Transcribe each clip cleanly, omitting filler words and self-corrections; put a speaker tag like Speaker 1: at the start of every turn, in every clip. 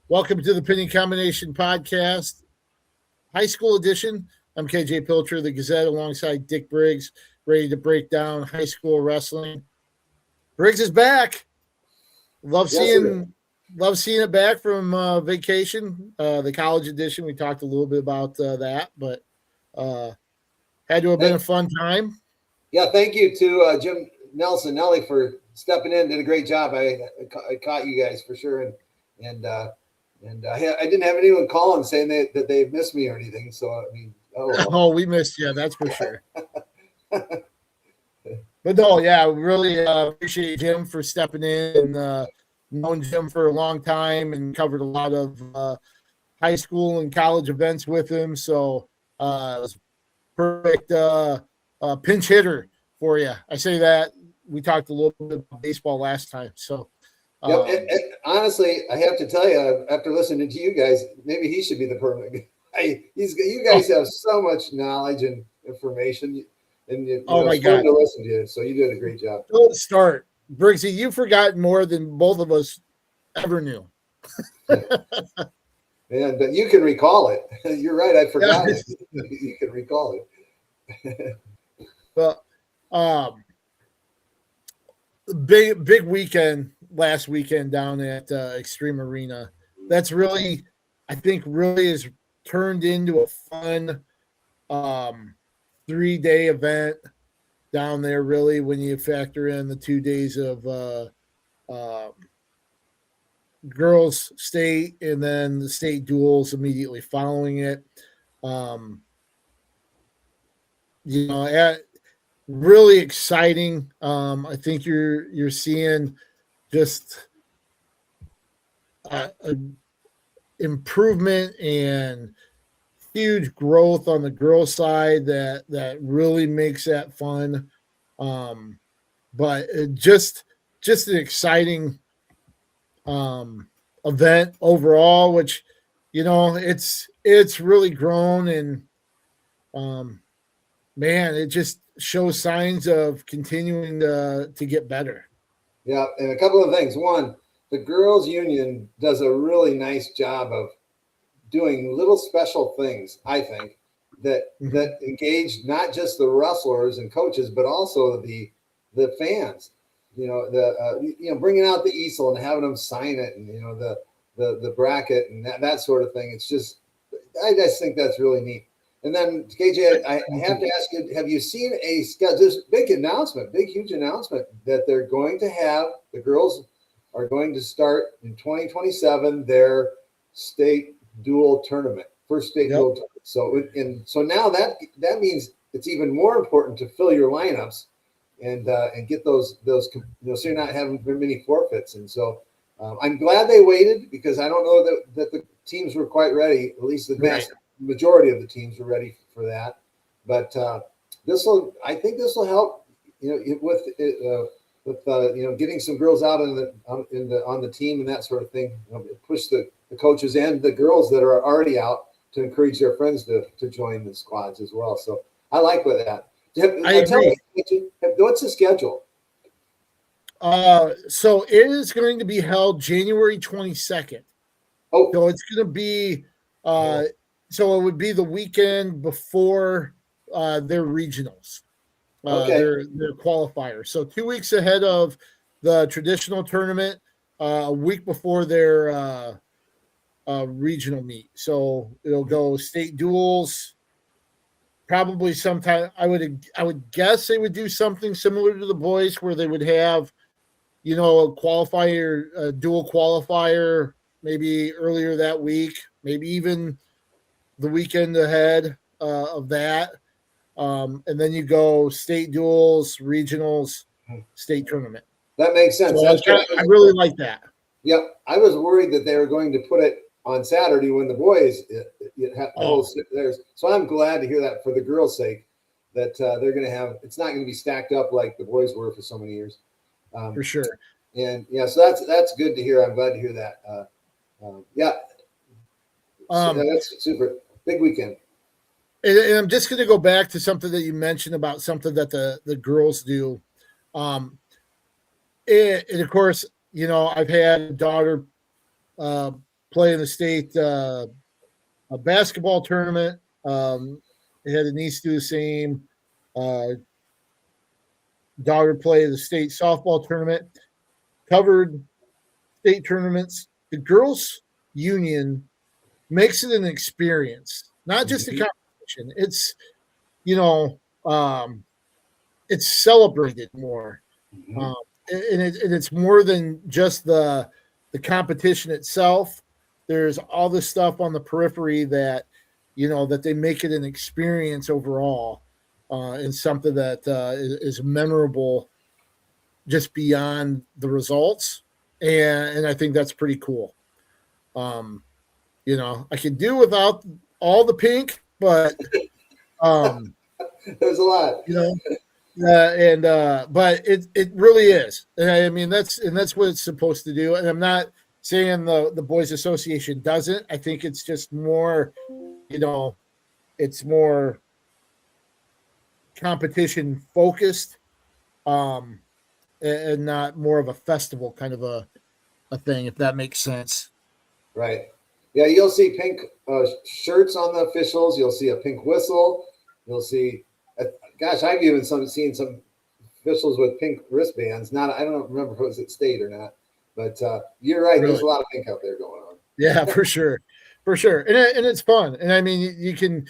Speaker 1: Welcome to the Pinning Combination Podcast, high school edition. I'm KJ Pilcher, the Gazette, alongside Dick Briggs, ready to break down high school wrestling. Briggs is back. Love seeing it back from vacation. The college edition. We talked a little bit about that, but had to have been a fun time.
Speaker 2: Yeah, thank you to Jim Nelly for stepping in. Did a great job. I caught you guys for sure, and I didn't have anyone calling saying that they missed me or anything. So I mean,
Speaker 1: oh, we missed you. That's for sure. But no, yeah, really appreciate Jim for stepping in, and known Jim for a long time and covered a lot of high school and college events with him. So it was perfect pinch hitter for you. I say that. We talked a little bit about baseball last time. So
Speaker 2: honestly, I have to tell you, after listening to you guys, maybe he should be the permanent guy. You guys have so much knowledge and information. And
Speaker 1: my God,
Speaker 2: to listen to you. So you did a great job.
Speaker 1: Don't start, Briggsy. You've forgotten more than both of us ever knew.
Speaker 2: Man, but you can recall it. You're right. I forgot it. You can recall it.
Speaker 1: Well, big weekend last weekend down at Xtream Arena. That's really, I think, has turned into a fun 3-day event down there, really, when you factor in the 2 days of girls state and then the state duels immediately following it. Really exciting. I think you're seeing just improvement and huge growth on the girls' side that really makes that fun. But just an exciting event overall, which it's really grown, and man, it just shows signs of continuing to get better.
Speaker 2: Yeah, and a couple of things. One, the girls' union does a really nice job of doing little special things, I think, that engage not just the wrestlers and coaches, but also the fans. Bringing out the easel and having them sign it, and the bracket and that sort of thing. It's just, I just think that's really neat. And then KJ, I have to ask you: have you seen this big announcement, huge announcement that they're going to have, the girls are going to start in 2027 their state dual tournament, first state dual tournament. So now that means it's even more important to fill your lineups and get those so you're not having very many forfeits. And so I'm glad they waited, because I don't know that the teams were quite ready. At least the vast majority of the teams were ready for that. But I think this will help with getting some girls out on the team and that sort of thing. Push the coaches and the girls that are already out to encourage their friends to join the squads as well. So I like with that.
Speaker 1: I agree.
Speaker 2: What's the schedule?
Speaker 1: So it is going to be held January 22nd.
Speaker 2: Oh,
Speaker 1: so it's going to be so it would be the weekend before their regionals. Their qualifiers. So 2 weeks ahead of the traditional tournament, a week before their regional meet. So it'll go state duels. Probably sometime I would guess they would do something similar to the boys, where they would have, a qualifier, a dual qualifier, maybe earlier that week, maybe even the weekend ahead of that. And then you go state duels, regionals, state tournament.
Speaker 2: That makes sense.
Speaker 1: So I really like that.
Speaker 2: Yep. I was worried that they were going to put it on Saturday when the boys host theirs. So I'm glad to hear that, for the girls' sake, that they're going to have, it's not going to be stacked up like the boys were for so many years.
Speaker 1: For sure.
Speaker 2: And so that's good to hear. I'm glad to hear that. That's super. Big weekend.
Speaker 1: And I'm just going to go back to something that you mentioned about something that the girls do. And of course, I've had a daughter play in the state a basketball tournament. They had a niece do the same. Daughter play the state softball tournament. Covered state tournaments. The girls' union makes it an experience, not just a competition. It's it's celebrated more, and it's more than just the competition itself. There's all this stuff on the periphery that that they make it an experience overall, and something that is memorable just beyond the results, and I think that's pretty cool. I could do without all the pink, but
Speaker 2: there's a lot,
Speaker 1: but it really is, and I mean that's what it's supposed to do. And I'm not saying the boys association doesn't. I think it's just more, it's more competition focused, and not more of a festival kind of a thing, if that makes sense.
Speaker 2: Right. Yeah, you'll see pink shirts on the officials. You'll see a pink whistle. You'll see, gosh, I've even seen some officials with pink wristbands. I don't remember if it was at state or not, but you're right. Really? There's a lot of pink out there going on.
Speaker 1: Yeah, for sure, and it's fun. And I mean, you can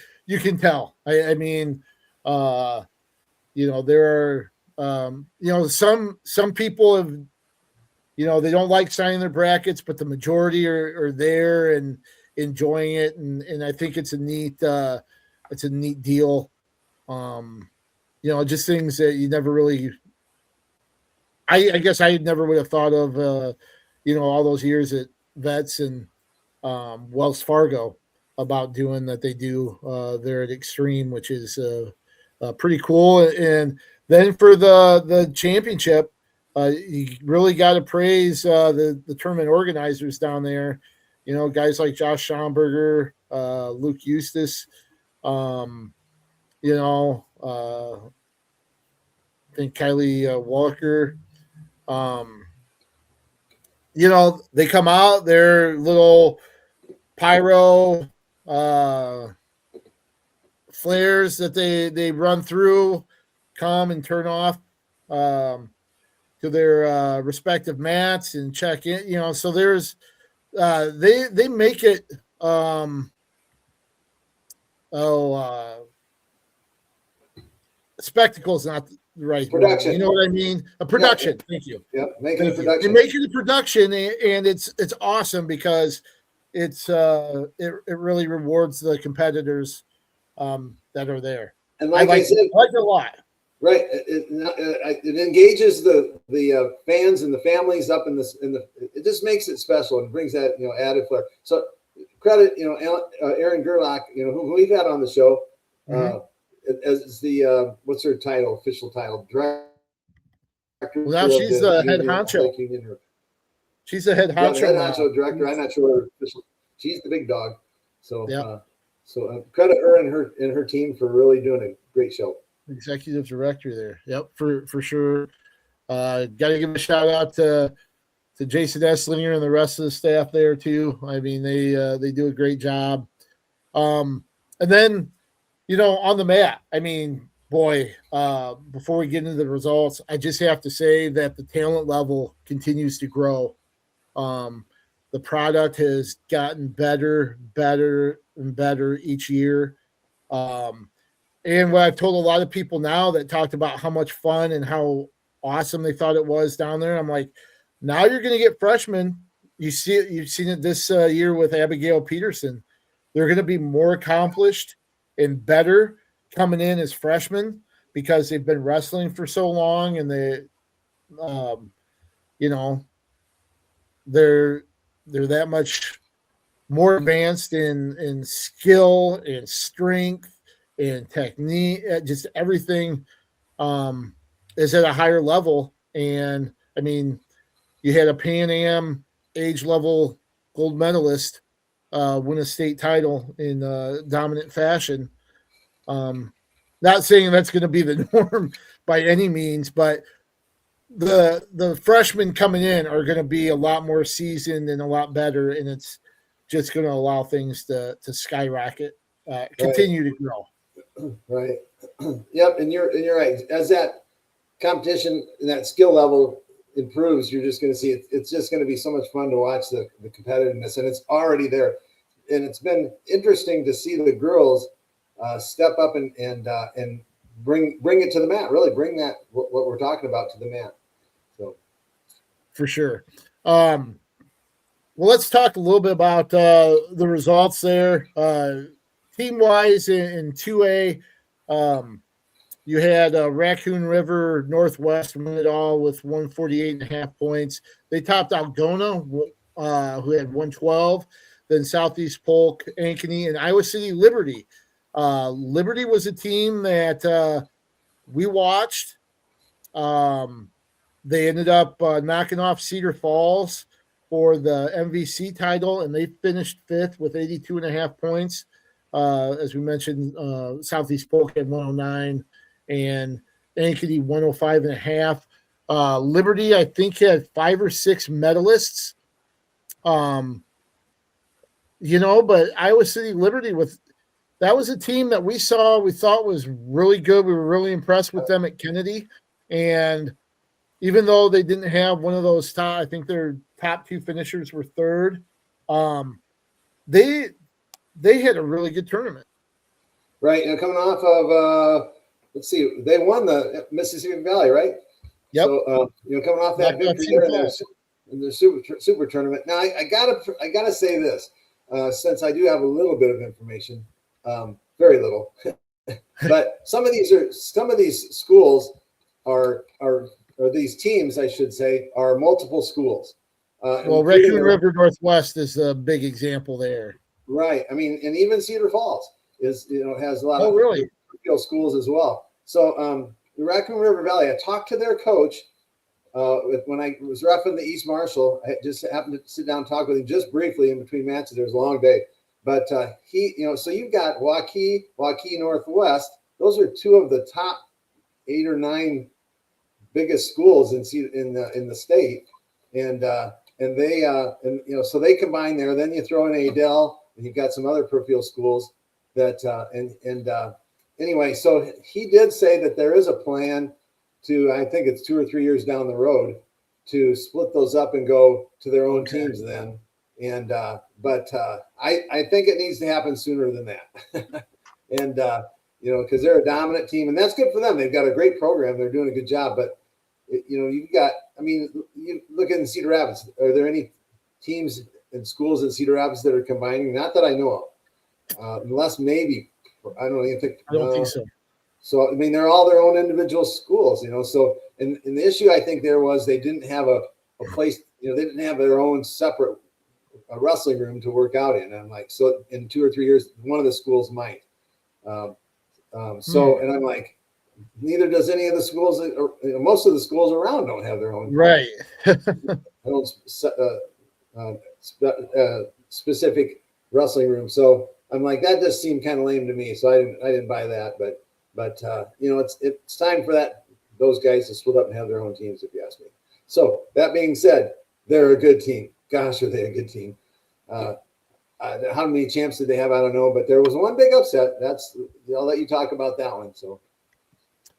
Speaker 1: tell. I mean, there are some people have. They don't like signing their brackets, but the majority are there and enjoying it, and I think it's a neat deal. Just things that you never really. I guess I never would have thought of, all those years at Vets and Wells Fargo about doing that they do there at Xtream, which is pretty cool. And then for the championship. You really got to praise the tournament organizers down there. Guys like Josh Schomburger, Luke Eustace. I think Kylie Walker. They come out, their little pyro flares that they run through, come and turn off. To their respective mats and check in, so there's they make it spectacle is not the right
Speaker 2: production.
Speaker 1: Word. You know what I mean? A production. Yeah. Thank you.
Speaker 2: Yeah, make it a production.
Speaker 1: They make it a production, and it's awesome because it really rewards the competitors that are there.
Speaker 2: And like I said,
Speaker 1: I like it a lot.
Speaker 2: Right, it engages the fans and the families up in this. It just makes it special and brings that added flair. So credit Erin Gerlach, who we've had on the show, as the what's her title, official title, director.
Speaker 1: Well, now she's the head honcho. She's the head honcho.
Speaker 2: Head honcho director. I'm not sure her official. She's the big dog. So credit her and her team for really doing a great show.
Speaker 1: Executive director there. Yep, for sure. Got to give a shout out to Jason Esslinger and the rest of the staff there too. I mean, they do a great job. And then, on the mat, I mean, boy, before we get into the results, I just have to say that the talent level continues to grow. The product has gotten better and better each year. And what I've told a lot of people now that talked about how much fun and how awesome they thought it was down there, I'm like, now you're going to get freshmen. You've seen it this year with Abigail Peterson. They're going to be more accomplished and better coming in as freshmen because they've been wrestling for so long, and they're that much more advanced in skill and strength and technique. Just everything is at a higher level. And I mean, you had a Pan Am age level gold medalist win a state title in dominant fashion. Not saying that's going to be the norm by any means, but the freshmen coming in are going to be a lot more seasoned and a lot better. And it's just going to allow things to skyrocket, continue to grow.
Speaker 2: Right. Yep. And you're right. As that competition and that skill level improves, you're just going to see it's just going to be so much fun to watch the competitiveness, and it's already there. And it's been interesting to see the girls step up and bring it to the mat. Really bring that what we're talking about to the mat. So,
Speaker 1: for sure. Well, let's talk a little bit about the results there. Team wise in 2A, you had Raccoon River Northwest win it all with 148.5 points. They topped Algona, who had 112. Then Southeast Polk, Ankeny, and Iowa City Liberty. Liberty was a team that we watched. They ended up knocking off Cedar Falls for the MVC title, and they finished 5th with 82.5 points. As we mentioned, Southeast Polk had 109 and Ankeny 105.5. Liberty, I think, had 5 or 6 medalists. But Iowa City Liberty that was a team that we thought was really good. We were really impressed with them at Kennedy. And even though they didn't have one of those I think their top 2 finishers were 3rd. They had a really good tournament.
Speaker 2: Right. And coming off of, let's see, they won the Mississippi Valley, right?
Speaker 1: Yep.
Speaker 2: So, coming off that victory there in their super tournament. Now, I gotta say this, since I do have a little bit of information, very little, but some of these schools are these teams, I should say, are multiple schools.
Speaker 1: Well, Raccoon River Northwest is a big example there.
Speaker 2: Right. I mean, and even Cedar Falls has a lot of
Speaker 1: really
Speaker 2: schools as well. So the Raccoon River Valley, I talked to their coach when I was roughing the East Marshall. I just happened to sit down and talk with him just briefly in between matches. There was a long day. But he, so you've got Waukee Northwest. Those are 2 of the top 8 or 9 biggest schools in the state. And they so they combine there. Then you throw in Adel, and you've got some other parochial schools that anyway. So he did say that there is a plan to, I think it's 2 or 3 years down the road, to split those up and go to their own teams then. And but I think it needs to happen sooner than that. And because they're a dominant team, and that's good for them. They've got a great program. They're doing a good job. But you've got, you look in Cedar Rapids. Are there any teams and schools in Cedar Rapids that are combining? Not that I know of, unless maybe, I don't even think.
Speaker 1: I don't think so.
Speaker 2: So they're all their own individual schools, So, and the issue I think there was they didn't have a place. They didn't have their own separate wrestling room to work out in. And I'm like, so in 2 or 3 years, one of the schools might. And I'm like, neither does any of the schools. Most of the schools around don't have their own specific wrestling room. So I'm like, that just seemed kind of lame to me. So I didn't buy that. But it's time for those guys to split up and have their own teams, if you ask me. So that being said, they're a good team. Gosh, are they a good team? How many champs did they have? I don't know, but there was one big upset. I'll let you talk about that one. So.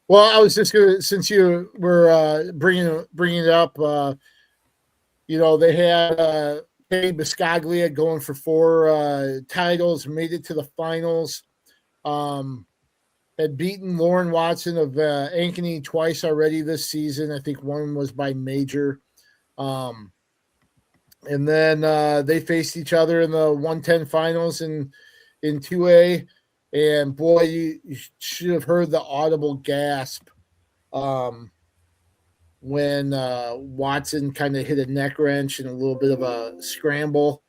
Speaker 1: Well, I was just gonna, since you were bringing it up, they had Kenny Biscaglia going for 4 titles, made it to the finals. Had beaten Lauren Watson of Ankeny twice already this season. I think one was by major. And then they faced each other in the 110 finals in 2A. And boy, you should have heard the audible gasp when Watson kind of hit a neck wrench and a little bit of a scramble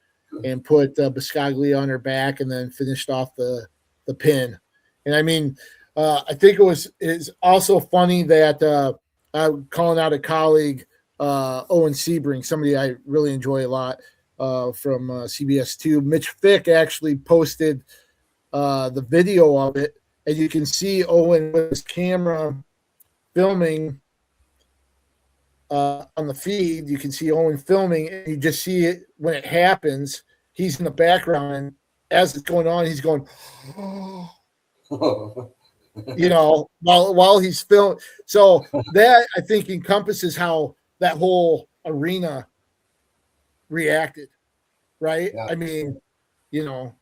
Speaker 1: and put Biscaglia on her back and then finished off the pin. And I think it's also funny that I'm calling out a colleague, Owen Sebring, somebody I really enjoy a lot from CBS2. Mitch Fick actually posted the video of it, and you can see Owen with his camera filming on the feed. You can see Owen filming, and you just see it when it happens, he's in the background, and as it's going on, he's going, you know, while he's filming. So that, I think, encompasses how that whole arena reacted, right?
Speaker 2: Yeah.
Speaker 1: I mean, you know,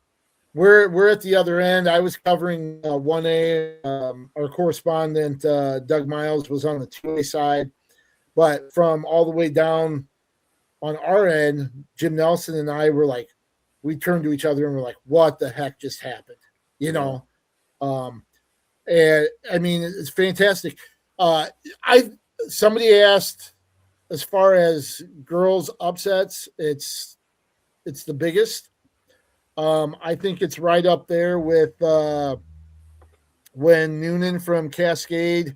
Speaker 1: we're at the other end. I was covering 1A. Our correspondent Doug Miles was on the 2A side, but from all the way down on our end, Jim Nelson and I were like, we turned to each other and we're like, what the heck just happened? You know? And I mean, it's fantastic. Somebody asked, as far as girls upsets, it's the biggest. I think it's right up there with when Noonan from Cascade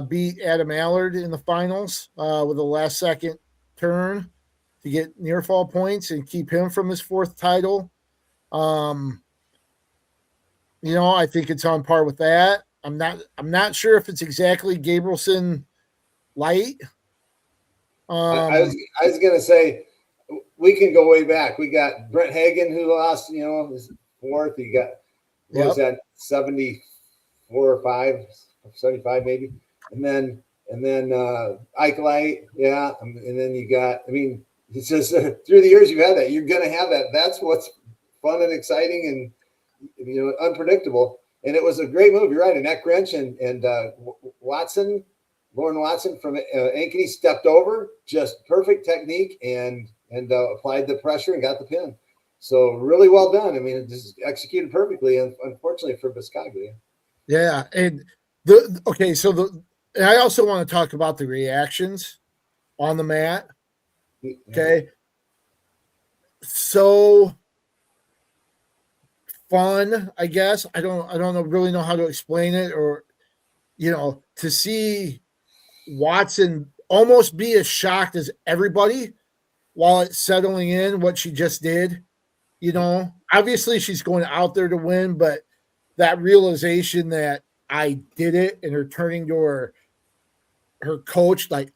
Speaker 1: beat Adam Allard in the finals with a last second turn to get near fall points and keep him from his fourth title. You know, I think it's on par with that. I'm not sure if it's exactly Gabrielson light.
Speaker 2: I was gonna say we can go way back. We got Brent Hagen, who lost, you know, his fourth. You got what was that, 74 or 5, 75 maybe, and then Ike Light, yeah, and then you got. I mean, it's just through the years you've had that. You're gonna have that. That's what's fun and exciting and, you know, unpredictable. And it was a great move. You're right. A neck wrench and Lauren Watson from Ankeny stepped over, just perfect technique and applied the pressure and got the pin. So really well done. I mean, it just executed perfectly, and unfortunately for Biscaglia.
Speaker 1: Yeah, and I also want to talk about the reactions on the mat. Okay, so fun, I guess. I don't really know how to explain it, or, you know, to see Watson almost be as shocked as everybody while it's settling in what she just did. You know, obviously she's going out there to win, but that realization that I did it, and her turning to her coach, like,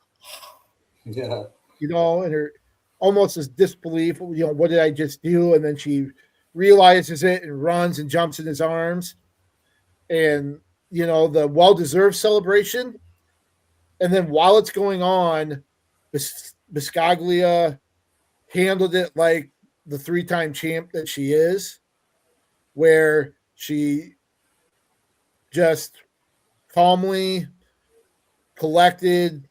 Speaker 2: yeah,
Speaker 1: you know, and her almost as disbelief, you know, what did I just do? And then she realizes it and runs and jumps in his arms, and, you know, the well-deserved celebration. And then while it's going on, Biscaglia handled it like the 3-time champ that she is, where she just calmly collected,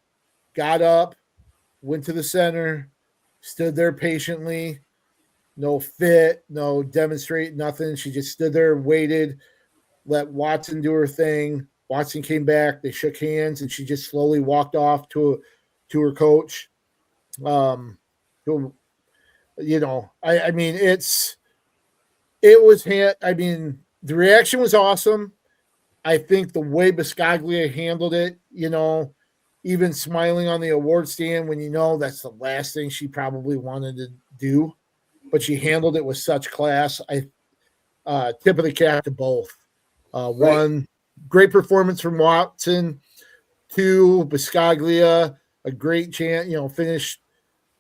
Speaker 1: got up, went to the center, stood there patiently, no fit, no demonstrate, nothing. She just stood there, waited, let Watson do her thing. Watson came back, they shook hands, and she just slowly walked off to her coach. Who, you know, I mean, the reaction was awesome. I think the way Biscaglia handled it, you know, even smiling on the award stand when you know that's the last thing she probably wanted to do, but she handled it with such class. Tip of the cap to both. One, great performance from Watson. 2, Biscaglia, a great chance, you know, finished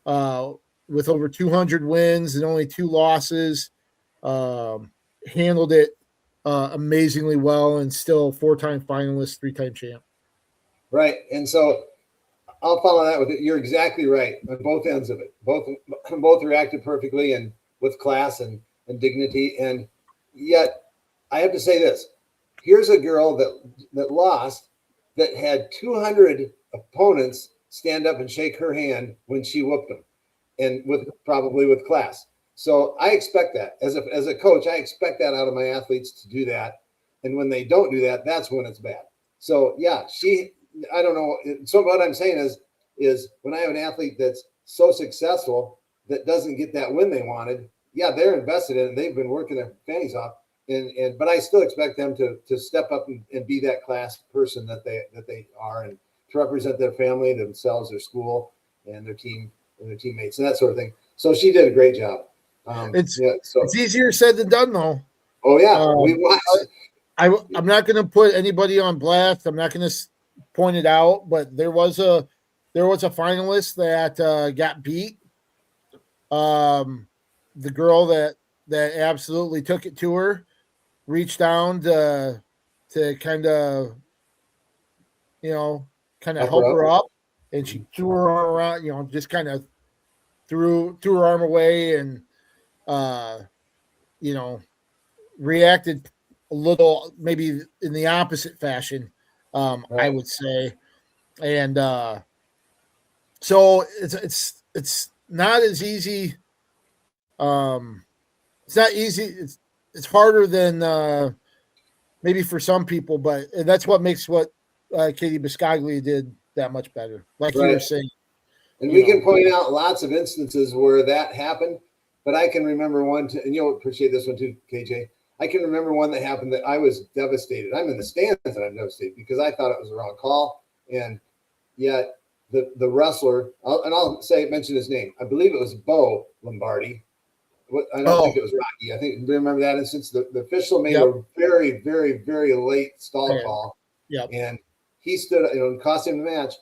Speaker 1: with over 200 wins and only 2 losses. Handled it amazingly well, and still 4-time finalist, 3-time champ.
Speaker 2: Right. And so I'll follow that with it. You're exactly right on both ends of it. Both reacted perfectly and with class and dignity. And yet I have to say this. Here's a girl that lost, that had 200 opponents stand up and shake her hand when she whooped them, and probably with class. So I expect that as a coach. I expect that out of my athletes, to do that. And when they don't do that, that's when it's bad. So yeah, I don't know. So what I'm saying is when I have an athlete that's so successful that doesn't get that win they wanted, yeah, they're invested in it. They've been working their fannies off. But I still expect them to step up and be that class person that they are, and to represent their family, themselves, their school, and their team and their teammates and that sort of thing. So she did a great job.
Speaker 1: It's easier said than done, though.
Speaker 2: Oh yeah, we watched.
Speaker 1: I'm not going to put anybody on blast. I'm not going to point it out, but there was a finalist that got beat. the girl that absolutely took it to her reached down to kind of, help her up, and she threw her arm around, just kind of threw her arm away, and reacted a little maybe in the opposite fashion, I would say. And so it's not as easy. It's not easy. It's harder than maybe for some people, but that's what makes what Katie Biscaglia did that much better. Like you were saying.
Speaker 2: And we can point out lots of instances where that happened, but I can remember one, and you'll appreciate this one too, KJ. I can remember one that happened that I was devastated. I'm in the stands and I'm devastated because I thought it was the wrong call. And yet the wrestler, I'll mention his name. I believe it was Bo Lombardi. I don't think it was Rocky. I think, remember that instance? The official made a very, very, very late stall call. And he stood, cost him the match,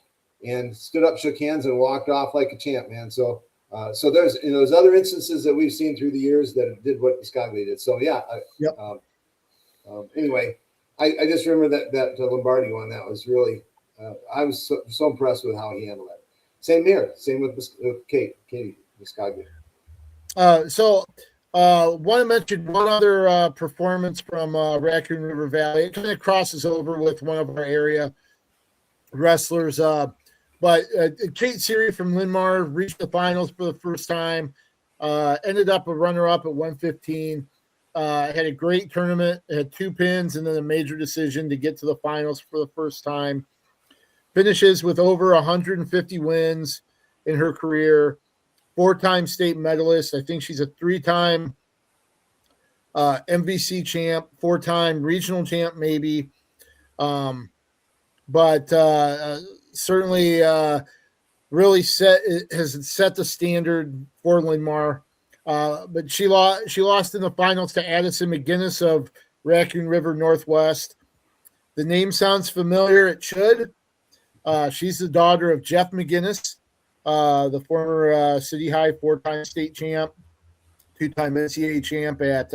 Speaker 2: and stood up, shook hands, and walked off like a champ, man. So there's those other instances that we've seen through the years that did what Biscaglia did. So anyway, I just remember that Lombardi one. That was really I was so impressed with how he handled it. Same with Katie Biscaglia.
Speaker 1: Want to mention one other performance from Raccoon River Valley. It kind of crosses over with one of our area wrestlers. But Kate Seary from Linmar reached the finals for the first time, ended up a runner-up at 115, had a great tournament, had 2 pins and then a major decision to get to the finals for the first time. Finishes with over 150 wins in her career, 4-time state medalist. I think she's a 3-time MVC champ, 4-time regional champ maybe. But certainly really has set the standard for Linmar. But she lost in the finals to Addison McGinnis of Raccoon River Northwest. The name sounds familiar. It should. She's the daughter of Jeff McGinnis, the former City High 4-time state champ, 2-time NCAA champ at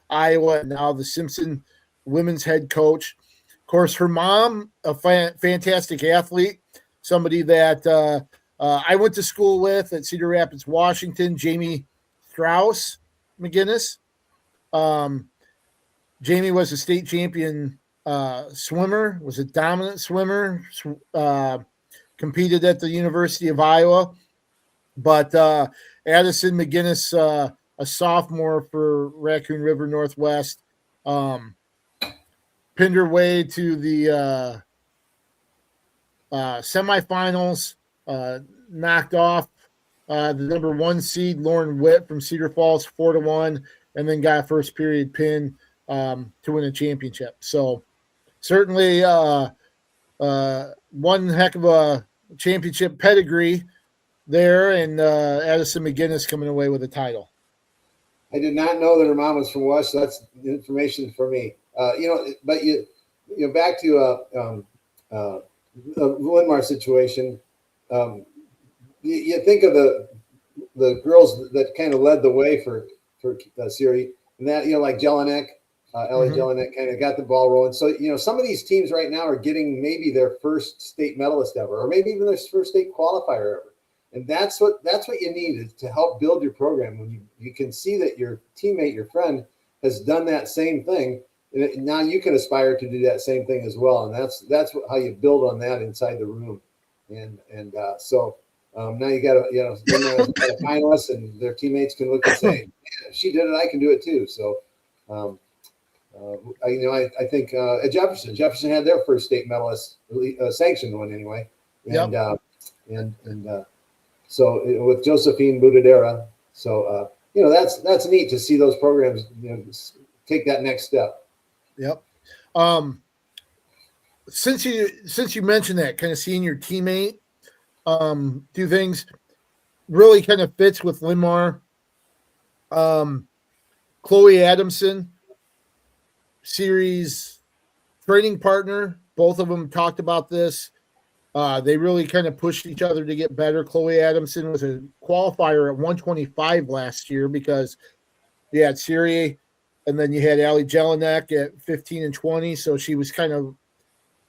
Speaker 1: Iowa, and now the Simpson women's head coach. Of course, her mom, a fantastic athlete, somebody that I went to school with at Cedar Rapids, Washington, Jamie Strauss McGinnis. Jamie was a state champion swimmer, was a dominant swimmer, competed at the University of Iowa. But Addison McGinnis, a sophomore for Raccoon River Northwest, pinned her way to the semifinals, knocked off the number 1 seed Lauren Witt from Cedar Falls 4-1, and then got a first period pin to win a championship. So certainly one heck of a championship pedigree there, and Addison McGinnis coming away with a title.
Speaker 2: I did not know that her mom was from Wash. So that's information for me. But back to the Linmar situation. You think of the girls that kind of led the way for Seary, and that like Jelinek, Ellie Jelinek kind of got the ball rolling. So some of these teams right now are getting maybe their first state medalist ever, or maybe even their first state qualifier ever. And that's what you need is to help build your program. When you can see that your teammate, your friend, has done that same thing, and now you can aspire to do that same thing as well. And that's how you build on that inside the room. And so now you got a finalist, and their teammates can look and say, "Yeah, she did it, I can do it too." So, I think at Jefferson had their first state medalist, sanctioned one anyway, and so with Josephine Budadera. So that's neat to see those programs take that next step.
Speaker 1: Yep. Since you mentioned that, kind of seeing your teammate do things really kind of fits with Linmar. Chloe Adamson, series training partner. Both of them talked about this. They really kind of pushed each other to get better. Chloe Adamson was a qualifier at 125 last year because you had Siri, and then you had Ali Jelinek at 15 and 20. So she was kind of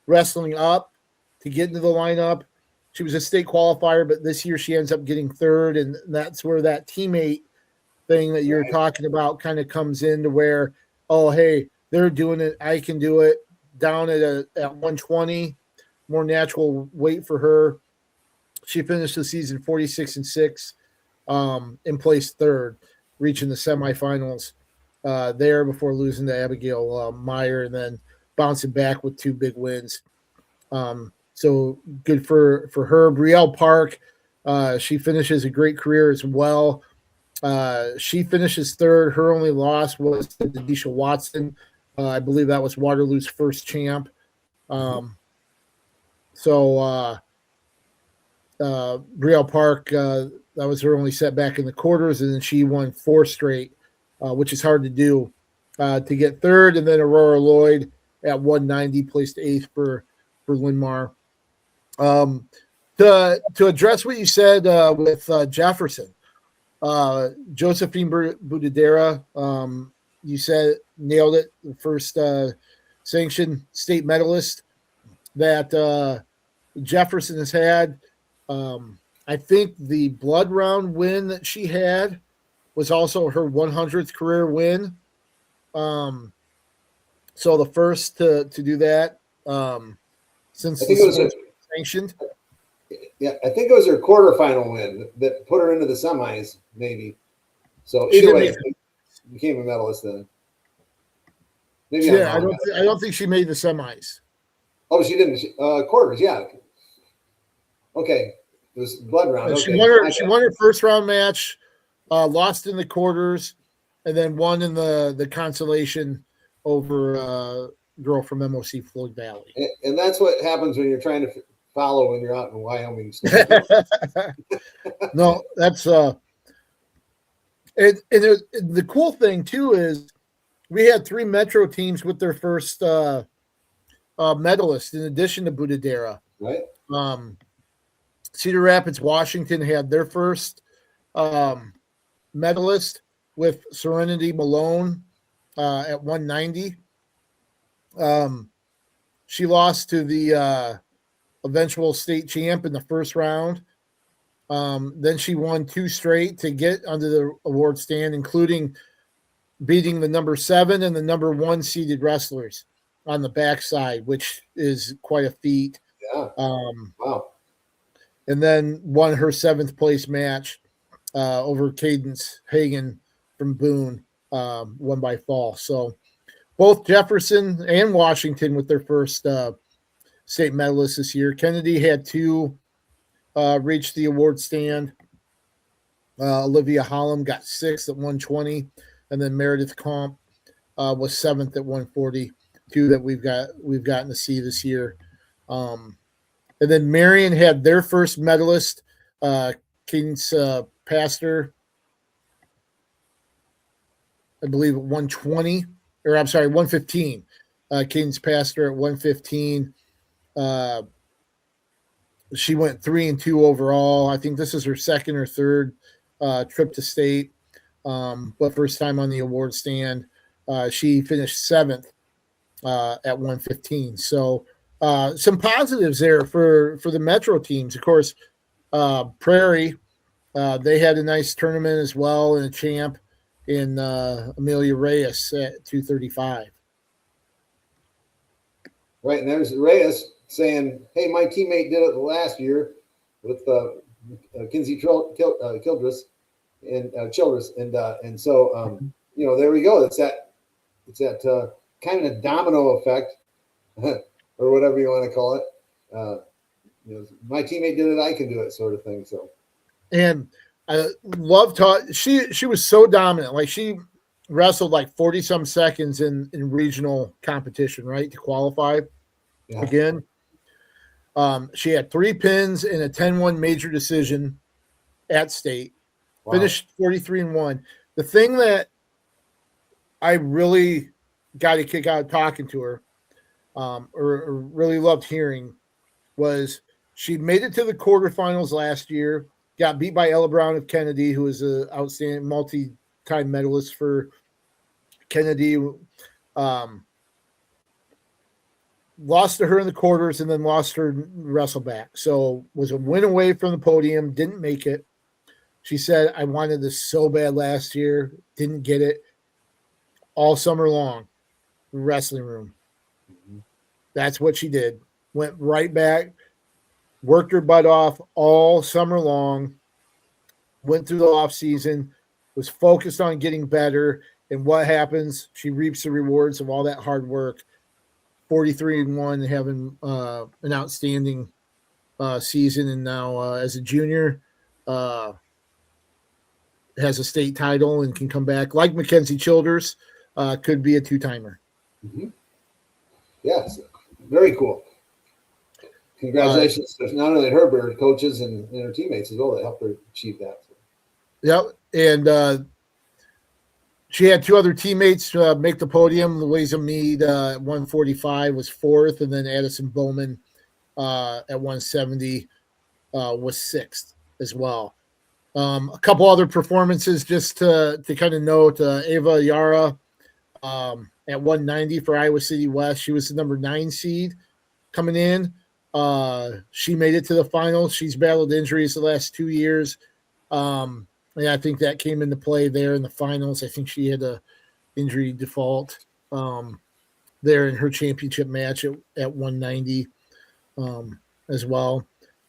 Speaker 1: wrestling up to get into the lineup. She was a state qualifier, but this year she ends up getting third, and that's where that teammate thing that you're talking about kind of comes into where, oh, hey, they're doing it, I can do it. Down at 120, more natural weight for her. She finished the season 46 and 6, and placed third, reaching the semifinals there before losing to Abigail Meyer and then bouncing back with 2 big wins. So good for her. Brielle Park, she finishes a great career as well. She finishes third. Her only loss was to Denisha Watson. I believe that was Waterloo's first champ. Brielle Park, that was her only setback in the quarters, and then she won 4 straight, which is hard to do, to get third. And then Aurora Lloyd at 190 placed 8th for Linmar. To address what you said with Jefferson, Josephine Budadera, you said nailed it. The first sanctioned state medalist that Jefferson has had. I think the blood round win that she had was also her 100th career win. So the first to do that since
Speaker 2: I think it was
Speaker 1: sanctioned.
Speaker 2: Yeah, I think it was her quarterfinal win that put her into the semis, maybe. So either way, became a medalist then. Maybe
Speaker 1: yeah, I don't think she made the semis.
Speaker 2: Oh, she didn't. Quarters, yeah. Okay, it was blood round. Okay.
Speaker 1: She won her first round match, lost in the quarters, and then won in the consolation over a girl from MOC Floyd Valley.
Speaker 2: And that's what happens when you're trying to follow when you're out in Wyoming.
Speaker 1: No, that's the cool thing too is we had 3 Metro teams with their first medalist in addition to Budadera.
Speaker 2: Right.
Speaker 1: Cedar Rapids, Washington had their first medalist with Serenity Malone at 190. She lost to the eventual state champ in the first round. Then she won 2 straight to get under the award stand, including beating the number 7 and the number 1 seeded wrestlers on the backside, which is quite a feat.
Speaker 2: Yeah. Wow.
Speaker 1: And then won her 7th place match over Cadence Hagen from Boone, won by fall. So both Jefferson and Washington with their first state medalists this year. Kennedy had 2 reach the award stand. Olivia Hollum got 6th at 120, and then Meredith Comp was 7th at 140. 2 that we've gotten to see this year. And then Marion had their first medalist, Cadence Pastor, I believe at 120, or I'm sorry, 115. Cadence Pastor at 115. She went 3-2 overall. I think this is her 2nd or 3rd trip to state, but first time on the award stand. She finished 7th at 115. So some positives there for the Metro teams. Of course, Prairie, they had a nice tournament as well and a champ in Amelia Reyes at 235.
Speaker 2: Right, and there's Reyes saying, "Hey, my teammate did it last year with Kinsey Childress and so there we go. It's that kind of a domino effect, or whatever you want to call it. My teammate did it, I can do it, sort of thing. So, and
Speaker 1: I love she was so dominant. Like she wrestled like 40 some seconds in regional competition, right, to qualify again. She had 3 pins and a 10-1 major decision at state. Wow. Finished 43-1. The thing that I really got a kick out of talking to her, or really loved hearing, was She made it to the quarterfinals last year, got beat by Ella Brown of Kennedy, who is an outstanding multi-time medalist for Kennedy. Lost to her in the quarters and then lost her wrestle back. So was a win away from the podium, didn't make it. She said, I wanted this so bad last year, didn't get it. All summer long, wrestling room. That's what she did. Went right back, worked her butt off all summer long, went through the off season, was focused on getting better. And what happens? She reaps the rewards of all that hard work. 43-1, having an outstanding season, and now as a junior, has a state title and can come back like Mackenzie Childers. Could be a two-timer.
Speaker 2: Mm-hmm. Yes, very cool. Congratulations to not only her, but her coaches and her teammates as well that helped her achieve that.
Speaker 1: Yep, and she had two other teammates make the podium. Louisa Mead at 145 was fourth, and then Addison Bowman at 170 was sixth as well. A couple other performances just to kind of note. Ava Yara at 190 for Iowa City West. She was the number 9 seed coming in. She made it to the finals. She's battled injuries the last 2 years. And I think that came into play there in the finals. I think she had a injury default there in her championship match at 190 as well.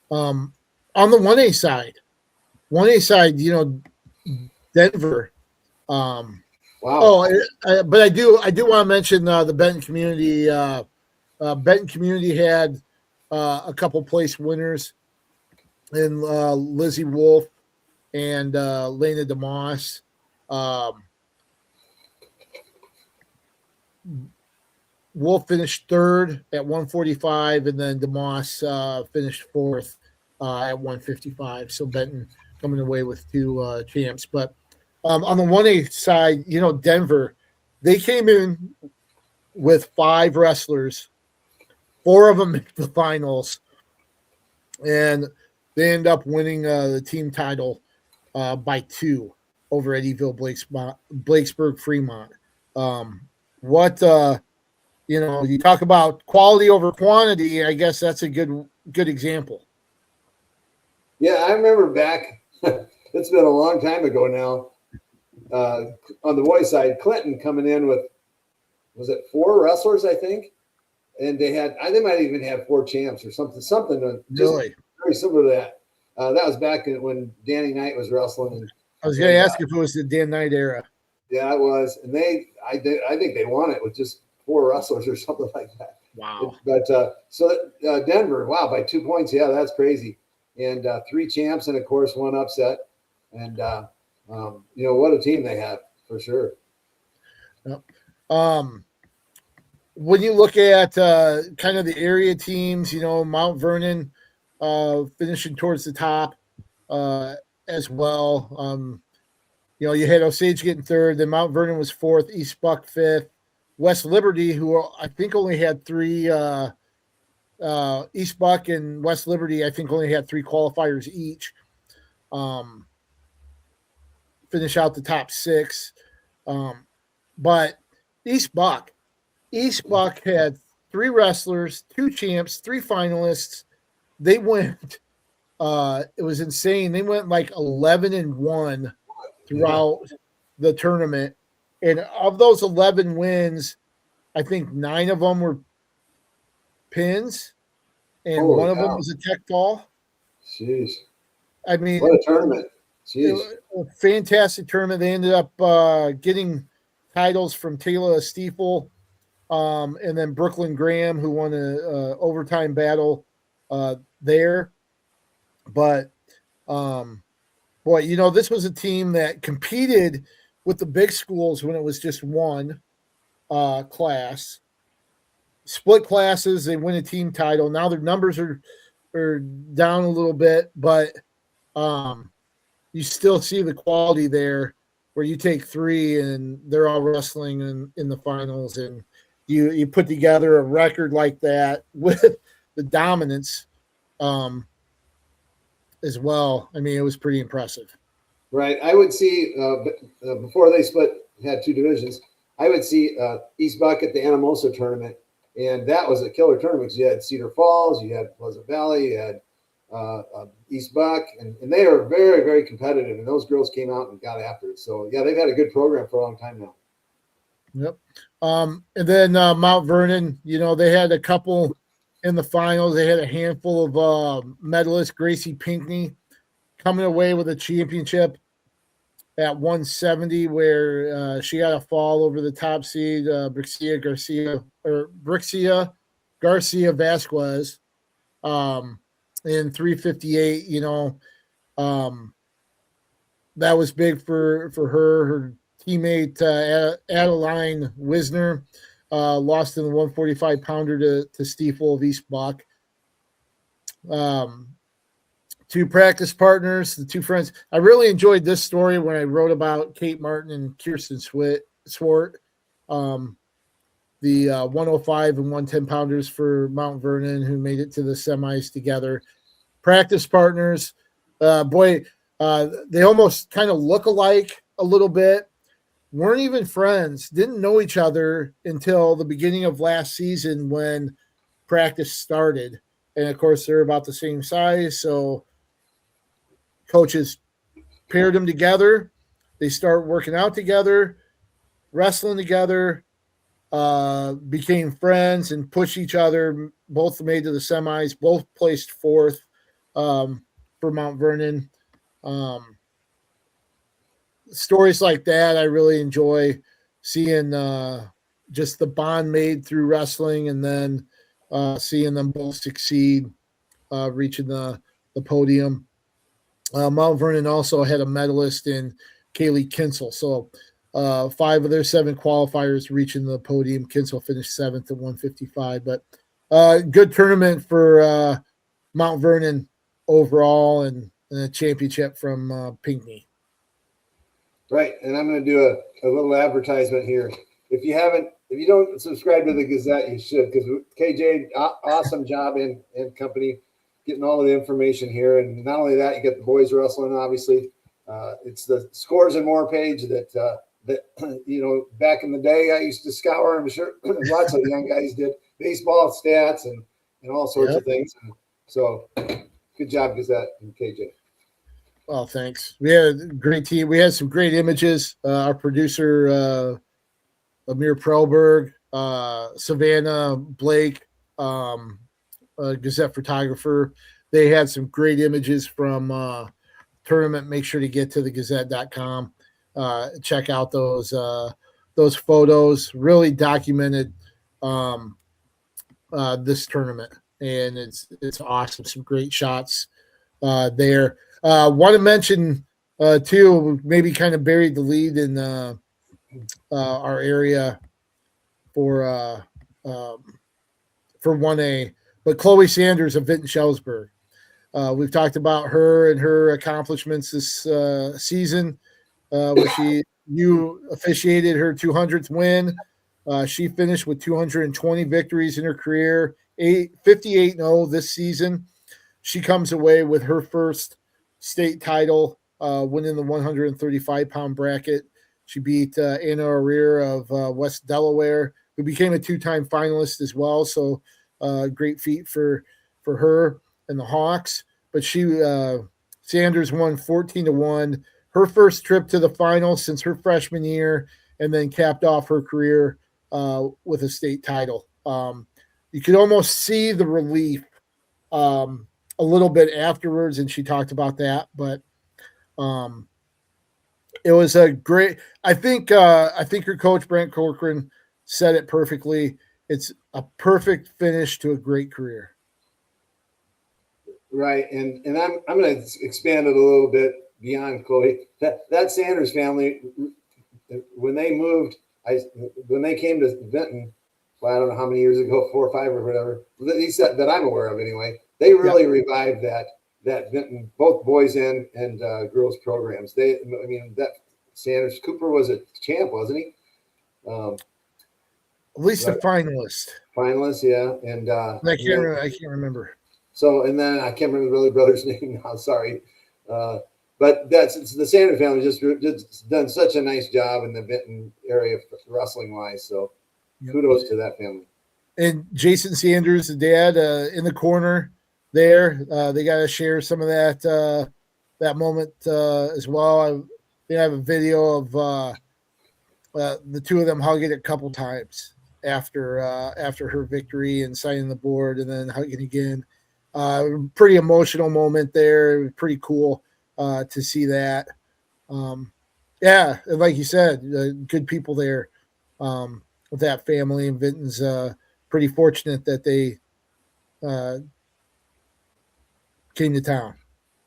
Speaker 1: On the 1A side, Denver.
Speaker 2: Wow.
Speaker 1: But I do want to mention the Benton community. Benton community had a couple place winners in Lizzie Wolf and Lena DeMoss. Wolf finished third at 145, and then DeMoss finished fourth at 155. So Benton coming away with two champs. But on the 1A side, Denver, they came in with 5 wrestlers. 4 of them made the finals, and they end up winning the team title by 2 over Eddyville, Blakesburg, Fremont. You talk about quality over quantity. I guess that's a good example.
Speaker 2: Yeah, I remember back. It's been a long time ago now. On the boys' side, Clinton coming in with, was it 4 wrestlers? I think, and they might even have 4 champs or something.
Speaker 1: Really
Speaker 2: very similar to that. That was back when Danny Knight was wrestling.
Speaker 1: I was going to ask if it was the Dan Knight era.
Speaker 2: Yeah, it was, and I think they won it with just 4 wrestlers or something like that.
Speaker 1: Wow.
Speaker 2: But Denver, wow, by 2 points. Yeah, that's crazy. And 3 champs, and of course 1 upset. And what a team they have for sure.
Speaker 1: Yep. When you look at kind of the area teams, Mount Vernon finishing towards the top as well. You had Osage getting third, then Mount Vernon was fourth, East Buck fifth, West Liberty, who I think only had 3 East Buck and West Liberty, I think only had 3 qualifiers each. Finish out the top 6. But East Buck had 3 wrestlers, 2 champs, 3 finalists. They went, it was insane. They went like 11-1 throughout the tournament. And of those 11 wins, I think 9 of them were pins, and
Speaker 2: Holy
Speaker 1: one of
Speaker 2: cow.
Speaker 1: them was a tech fall.
Speaker 2: Jeez.
Speaker 1: I mean,
Speaker 2: What a tournament. Jeez.
Speaker 1: A fantastic tournament. They ended up getting titles from Taylor Stiefel, and then Brooklyn Graham, who won a overtime battle there. But this was a team that competed with the big schools when it was just one class. Split classes, they win a team title. Now their numbers are down a little bit, but you still see the quality there where you take 3 and they're all wrestling in the finals, and you put together a record like that with the dominance as well. I mean, it was pretty impressive.
Speaker 2: Right. I would see before they had two divisions. I would see East Buck at the Anamosa tournament, and that was a killer tournament because you had Cedar Falls, you had Pleasant Valley, you had East Buck, and they are very, very competitive. And those girls came out and got after it. So yeah, they've had a good program for a long time now.
Speaker 1: Yep. And then Mount Vernon, they had a couple in the finals. They had a handful of medalists. Gracie Pinkney coming away with a championship at 170, where she had a fall over the top seed, Brixia Garcia Vasquez, in 358. That was big for her. Her teammate Adeline Wisner lost in the 145 pounder to Stiefel of East Buck. Two practice partners, the two friends. I really enjoyed this story when I wrote about Kate Martin and Kirsten Swart, the 105 and 110 pounders for Mount Vernon, who made it to the semis together. Practice partners, they almost kind of look alike a little bit. Weren't even friends, didn't know each other until the beginning of last season when practice started. And of course, they're about the same size, so coaches paired them together. They start working out together, wrestling together, became friends and pushed each other. Both made to the semis, both placed fourth for Mount Vernon. Stories like that I really enjoy seeing, just the bond made through wrestling, and then seeing them both succeed, reaching the podium. Mount Vernon also had a medalist in Kaylee Kinsel. So 5 of their 7 qualifiers reaching the podium. Kinsel finished 7th at 155. But good tournament for Mount Vernon overall, and a championship from Pinckney.
Speaker 2: Right. And I'm going to do a little advertisement here. If you don't subscribe to the Gazette, you should, because KJ, awesome job in company getting all of the information here. And not only that, you get the boys wrestling, obviously. It's the Scores and More page that back in the day I used to scour. I'm sure lots of young guys did baseball stats and all sorts of things. And so good job, Gazette and KJ.
Speaker 1: Well, thanks. We had a great team. We had some great images. Our producer, Amir Prelberg, Savannah Blake, Gazette photographer. They had some great images from tournament. Make sure to get to the Gazette.com. Check out those photos. Really documented this tournament, and it's awesome. Some great shots there. Want to mention too, maybe kind of buried the lead in our area for 1A, but Chloe Sanders of Vinton Schellsburg. We've talked about her and her accomplishments this season, where you officiated her 200th win. She finished with 220 victories in her career, 58-0 this season. She comes away with her first state title, winning the 135-pound bracket. She beat Anna O'Rear of West Delaware, who became a 2-time finalist as well. So great feat for her and the Hawks. But Sanders won 14-1, her first trip to the finals since her freshman year, and then capped off her career with a state title. You could almost see the relief a little bit afterwards, and she talked about that. But it was a great. I think her coach Brent Corcoran said it perfectly. It's a perfect finish to a great career.
Speaker 2: Right, and I'm going to expand it a little bit beyond Chloe. That Sanders family, when they came to Vinton, well, I don't know how many years ago, 4 or 5 or whatever, at least that I'm aware of anyway. They really revived that Vinton, both boys and girls programs. That Sanders Cooper was a champ, wasn't he?
Speaker 1: At least a finalist.
Speaker 2: Finalist, yeah. And
Speaker 1: I can't remember.
Speaker 2: So, and then I can't remember the other brother's name now. Sorry. But it's the Sanders family just done such a nice job in the Benton area wrestling wise. So kudos to that family.
Speaker 1: And Jason Sanders, the dad, in the corner there. They got to share some of that moment as well. I have a video of the two of them hugging a couple times after her victory and signing the board, and then hugging again. Pretty emotional moment there. Pretty cool to see that. Yeah, like you said, good people there with that family, and Vinton's pretty fortunate that they came to town.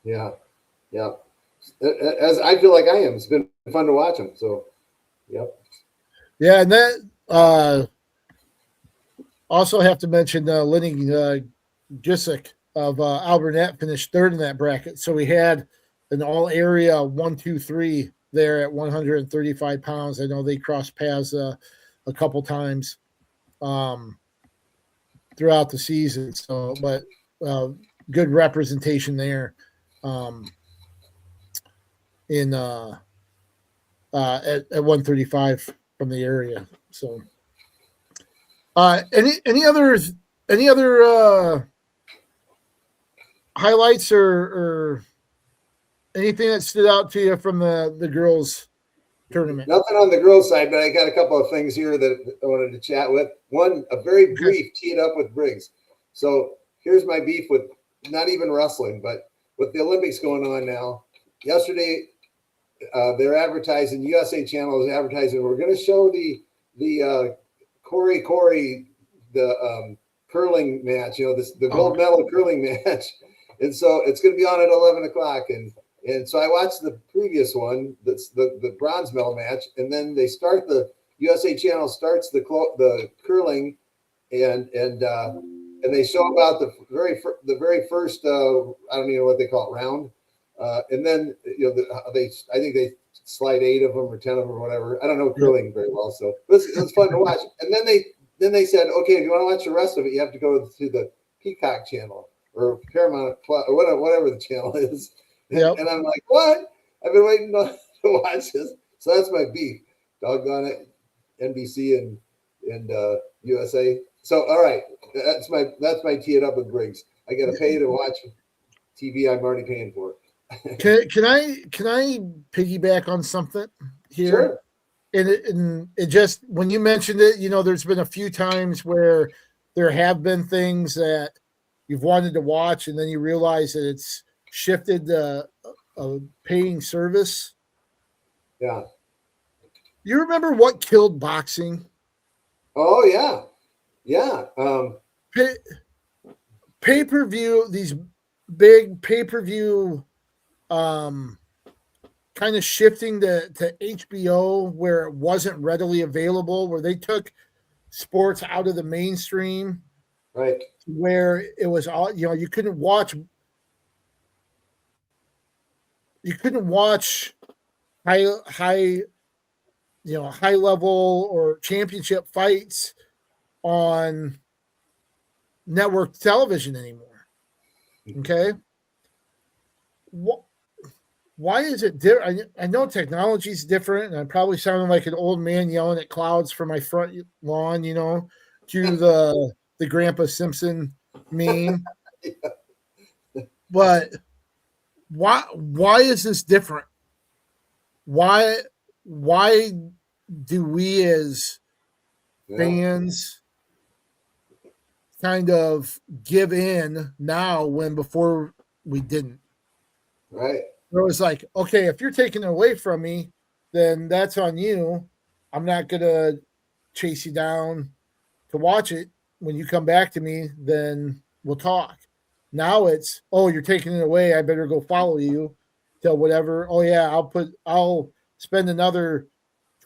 Speaker 2: Yeah. As I feel like I am. It's been fun to watch them. So, yep.
Speaker 1: Yeah, and that also have to mention Lenny Gisick of Alburnett finished third in that bracket. So we had an all-area 1, 2, 3 there at 135 pounds. I know they crossed paths a couple times throughout the season. So, but good representation there in at 135 from the area. So, any other highlights or anything that stood out to you from the girls' tournament?
Speaker 2: Nothing on the girls' side, but I got a couple of things here that I wanted to chat with. One, a very brief teed up with Briggs. So here's my beef with not even wrestling, but with the Olympics going on now. Yesterday, they're advertising, USA Channel is advertising, we're going to show the Corey, the curling match, the gold medal curling match. And so it's going to be on at 11 o'clock. And so I watched the previous one, that's the bronze medal match. And then they start the USA Channel starts the curling and they show about the very first, I don't even know what they call it, round. And then, I think they slide 8 of them or 10 of them or whatever. I don't know curling very well. So it's fun to watch. And then they said, okay, if you want to watch the rest of it, you have to go to the Peacock channel or Paramount Plus or whatever the channel is. Yep. And I'm like, what? I've been waiting to watch this. So that's my beef. Doggone it. NBC and USA. So all right, that's my tee it up with Briggs. I got to pay to watch TV I'm already paying for.
Speaker 1: Can I piggyback on something here?
Speaker 2: Sure.
Speaker 1: And it just, when you mentioned it, there's been a few times where there have been things that you've wanted to watch, and then you realize that it's shifted a paying service.
Speaker 2: Yeah.
Speaker 1: You remember what killed boxing?
Speaker 2: Oh yeah. Yeah.
Speaker 1: Pay-per-view, these big pay-per-view kind of shifting to HBO where it wasn't readily available, where they took sports out of the mainstream,
Speaker 2: right?
Speaker 1: Where it was all, you couldn't watch high level or championship fights on network television anymore. Okay. Why is it different? I know technology is different, and I'm probably sounding like an old man yelling at clouds from my front lawn, to the Grandpa Simpson meme. But why is this different? Why do we as fans kind of give in now when before we didn't?
Speaker 2: Right.
Speaker 1: It was like, okay, if you're taking it away from me, then that's on you. I'm not going to chase you down to watch it. When you come back to me, then we'll talk. Now it's, oh, you're taking it away. I better go follow you till whatever. Oh yeah, I'll spend another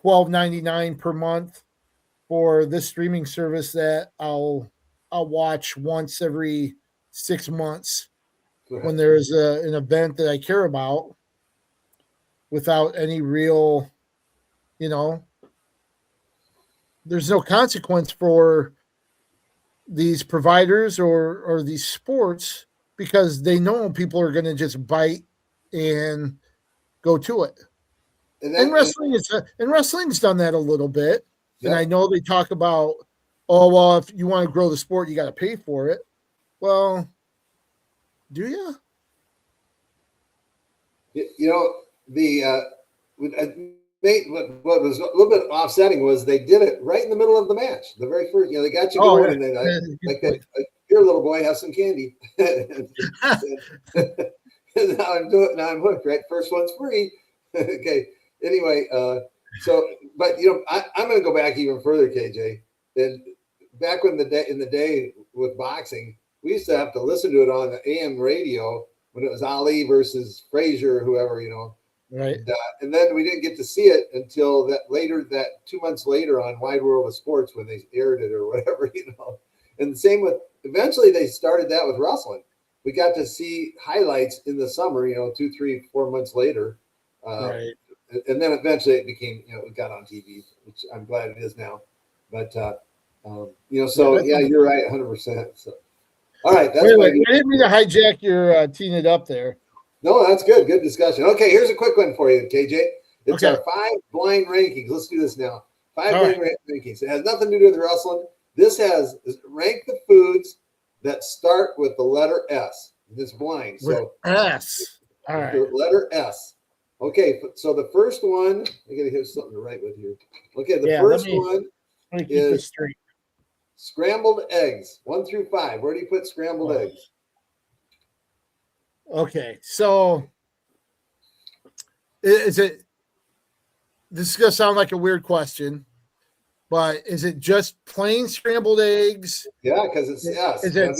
Speaker 1: $12.99 per month for this streaming service that I'll watch once every 6 months. When there's an event that I care about, without any real, there's no consequence for these providers or these sports because they know people are going to just bite and go to it. And wrestling's done that a little bit.
Speaker 2: Yep.
Speaker 1: And I know they talk about, oh, well, if you want to grow the sport, you got to pay for it. Well, do you?
Speaker 2: You know, what was a little bit offsetting was they did it right in the middle of the match. The very first, they got you going, and then here, little boy, have some candy. And now I'm hooked. Right, first one's free. Okay. Anyway, but I'm going to go back even further, KJ. And back in the day with boxing, we used to have to listen to it on the AM radio when it was Ali versus Frazier or whoever,
Speaker 1: Right.
Speaker 2: And then we didn't get to see it until that 2 months later on Wide World of Sports when they aired it or whatever, And the same with, eventually they started that with wrestling. We got to see highlights in the summer, 2, 3, 4 months later.
Speaker 1: Right.
Speaker 2: And then eventually it became, it got on TV, which I'm glad it is now. But, you're right, 100%. So, all right. That's
Speaker 1: I didn't mean to hijack your teeing it up there.
Speaker 2: No, that's good. Good discussion. Okay, here's a quick one for you, KJ. It's our 5 blind rankings. Let's do this now. 5 blind rankings. It has nothing to do with wrestling. This has rank the foods that start with the letter S. It's blind. So
Speaker 1: S. All right.
Speaker 2: The letter S. Okay, so the first one, I gotta have something to write with here. Okay, the first one is scrambled eggs, 1 through 5. Where do you put scrambled eggs?
Speaker 1: Okay, so this is gonna sound like a weird question, but is it just plain scrambled eggs?
Speaker 2: Yeah, because it's yes.
Speaker 1: Is it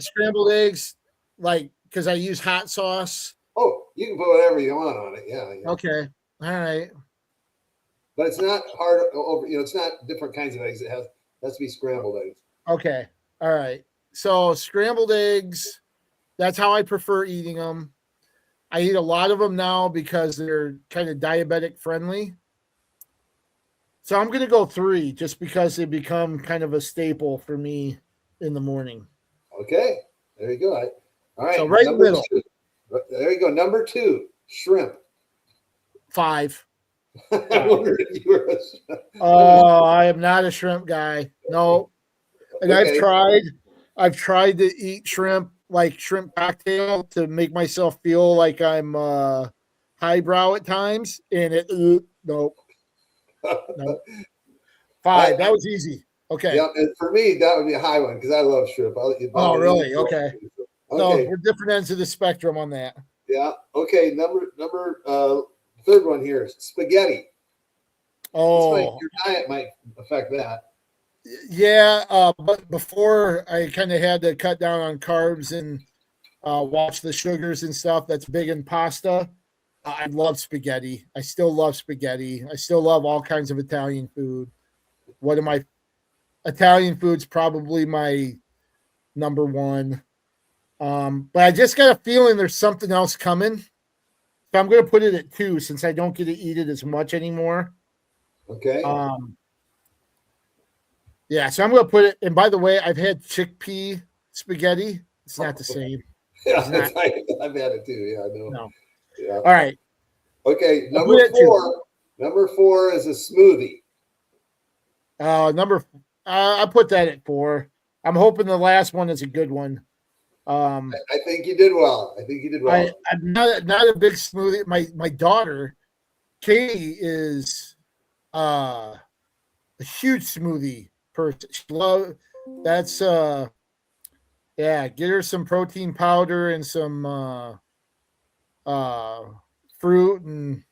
Speaker 1: scrambled eggs? Like, because I use hot sauce.
Speaker 2: Oh, you can put whatever you want on it. Yeah.
Speaker 1: Okay. All right.
Speaker 2: But it's not hard over. It's not different kinds of eggs. It has to be scrambled eggs.
Speaker 1: Okay. All right. So scrambled eggs. That's how I prefer eating them. I eat a lot of them now because they're kind of diabetic friendly. So I'm going to go 3 just because they become kind of a staple for me in the morning.
Speaker 2: Okay. There you go. All right.
Speaker 1: So right in the middle.
Speaker 2: 2. There you go. Number 2, shrimp.
Speaker 1: 5.
Speaker 2: I wondered if you were
Speaker 1: Oh, I am not a shrimp guy. No. And okay. I've tried to eat shrimp, like shrimp cocktail, to make myself feel like I'm highbrow at times. And nope. 5. That was easy. Okay.
Speaker 2: Yeah, and for me, that would be a high one because I love shrimp.
Speaker 1: Oh, really? Okay. No, we're different ends of the spectrum on that.
Speaker 2: Yeah. Okay. Number third one here is spaghetti.
Speaker 1: Oh,
Speaker 2: your diet might affect that.
Speaker 1: Yeah, but before I kind of had to cut down on carbs and watch the sugars and stuff. That's big in pasta. I love spaghetti. I still love spaghetti. I still love all kinds of Italian food. One of my Italian foods, probably my number 1. But I just got a feeling there's something else coming. So I'm going to put it at 2 since I don't get to eat it as much anymore.
Speaker 2: Okay.
Speaker 1: Yeah, so I'm going to put it. And by the way, I've had chickpea spaghetti. It's not the same.
Speaker 2: Yeah, I've had it too. Yeah, I know.
Speaker 1: No.
Speaker 2: Yeah.
Speaker 1: All right.
Speaker 2: Okay, number 4. Number 4 is a smoothie.
Speaker 1: I put that at 4. I'm hoping the last one is a good one.
Speaker 2: I think you did well.
Speaker 1: I'm not a big smoothie. My daughter, Katie, is a huge smoothie person. She loves that's get her some protein powder and some fruit and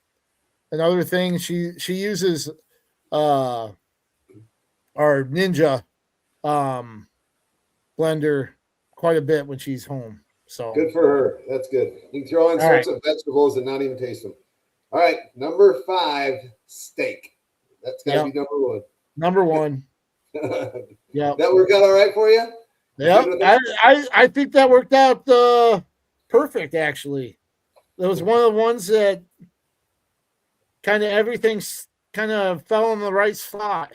Speaker 1: other things. She uses our Ninja blender quite a bit when she's home. So
Speaker 2: good for her. That's good. You can throw in sorts of vegetables and not even taste them. All right, number 5, steak. That's got to be number 1.
Speaker 1: Number 1. Yeah.
Speaker 2: That worked out all right for you?
Speaker 1: Yeah, I think that worked out perfect, actually. That was one of the ones that kind of everything's kind of fell in the right spot.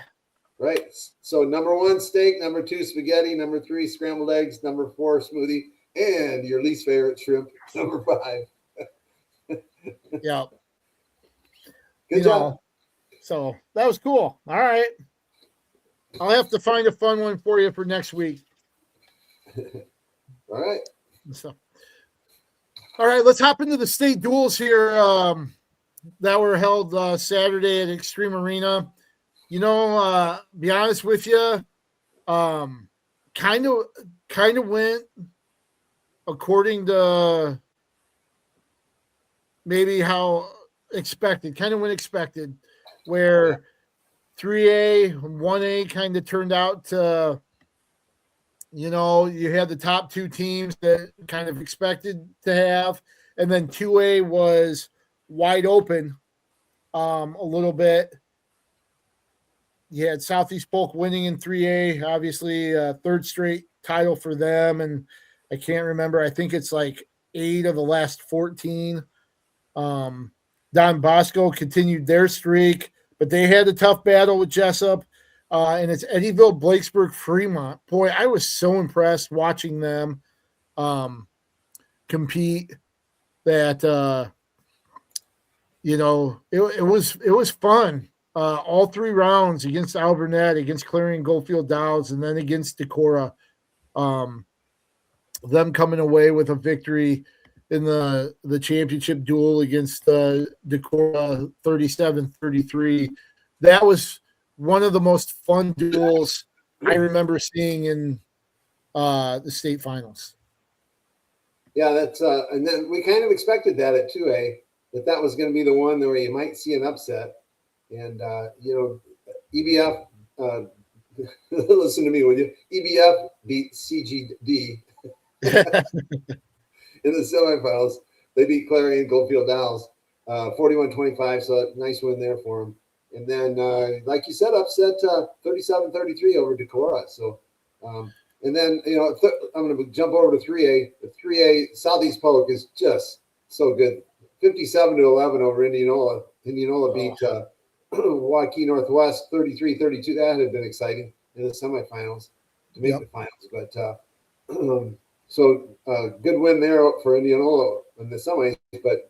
Speaker 2: Right. So number 1, steak. Number 2, spaghetti. Number 3, scrambled eggs. Number 4, smoothie. and your least favorite shrimp, number 5.
Speaker 1: Yeah.
Speaker 2: Good job.
Speaker 1: So that was cool. All right. I'll have to find a fun one for you for next week.
Speaker 2: All right.
Speaker 1: So, all right, let's hop into the state duels here that were held Saturday at Xtream Arena. Be honest with you, kind of went according to maybe how expected. Kind of went expected, where 3A, 1A kind of turned out to, you had the top 2 teams that kind of expected to have, and then 2A was wide open a little bit. You had Southeast Polk winning in 3A, obviously third straight title for them, and I can't remember. I think it's like 8 of the last 14. Don Bosco continued their streak, but they had a tough battle with Jessup, and it's Eddyville, Blakesburg, Fremont. Boy, I was so impressed watching them compete that it was fun. All 3 rounds against Alburnett, against Clarion Goldfield Dowds, and then against Decorah. Them coming away with a victory in the championship duel against Decorah 37-33. That was one of the most fun duels I remember seeing in the state finals.
Speaker 2: Yeah, that's and then we kind of expected that at 2A, that was going to be the one where you might see an upset. And EBF, listen to me, would you? EBF beat CGD in the semifinals. They beat Clarion Goldfield Downs 41-25, so a nice win there for them. And then, like you said, upset 37-33 over Decorah. So, and then, I'm going to jump over to 3A. The 3A Southeast Polk is just so good. 57-11 over Indianola. Indianola beat Waukee Northwest 33-32. That had been exciting in the semifinals to make the finals. But so good win there for Indianola in the semis, but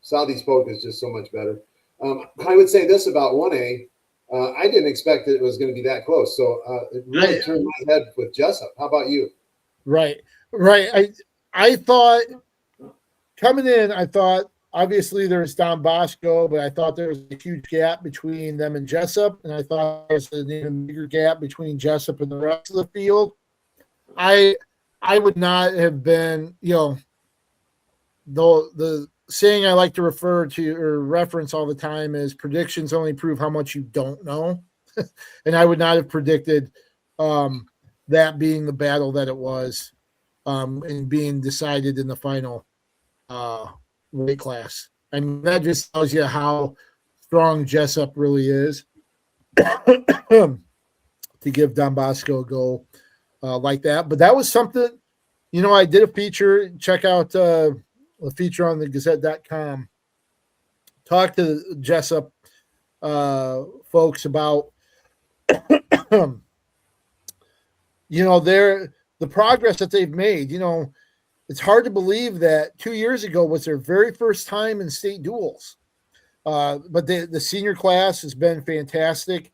Speaker 2: Southeast Polk is just so much better. I would say this about 1A. I didn't expect that it was going to be that close. So it really turned my head with Jessup. How about you?
Speaker 1: Right. I thought coming in, obviously there's Don Bosco, but I thought there was a huge gap between them and Jessup, and I thought there was an even bigger gap between Jessup and the rest of the field. I would not have been, the saying I like to refer to or reference all the time is predictions only prove how much you don't know. And I would not have predicted that being the battle that it was and being decided in the final weight class. I mean, that just tells you how strong Jessup really is to give Don Bosco a goal like that. But that was something, I did a feature. Check out a feature on the Gazette.com. Talk to Jessup folks about, the progress that they've made. It's hard to believe that 2 years ago was their very first time in state duels. But the senior class has been fantastic.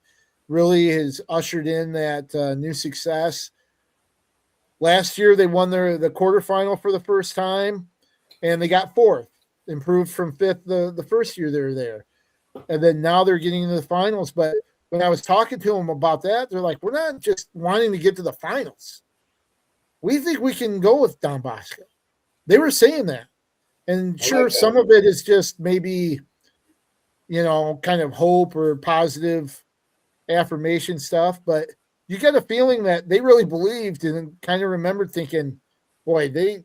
Speaker 1: Really has ushered in that new success. Last year, they won the quarterfinal for the first time, and they got 4th, improved from 5th the first year they were there. And then now they're getting into the finals. But when I was talking to them about that, they're like, we're not just wanting to get to the finals. We think we can go with Don Bosco. They were saying that. And sure, some of it is just maybe, kind of hope or positive affirmation stuff. But you get a feeling that they really believed and kind of remembered thinking, boy, they're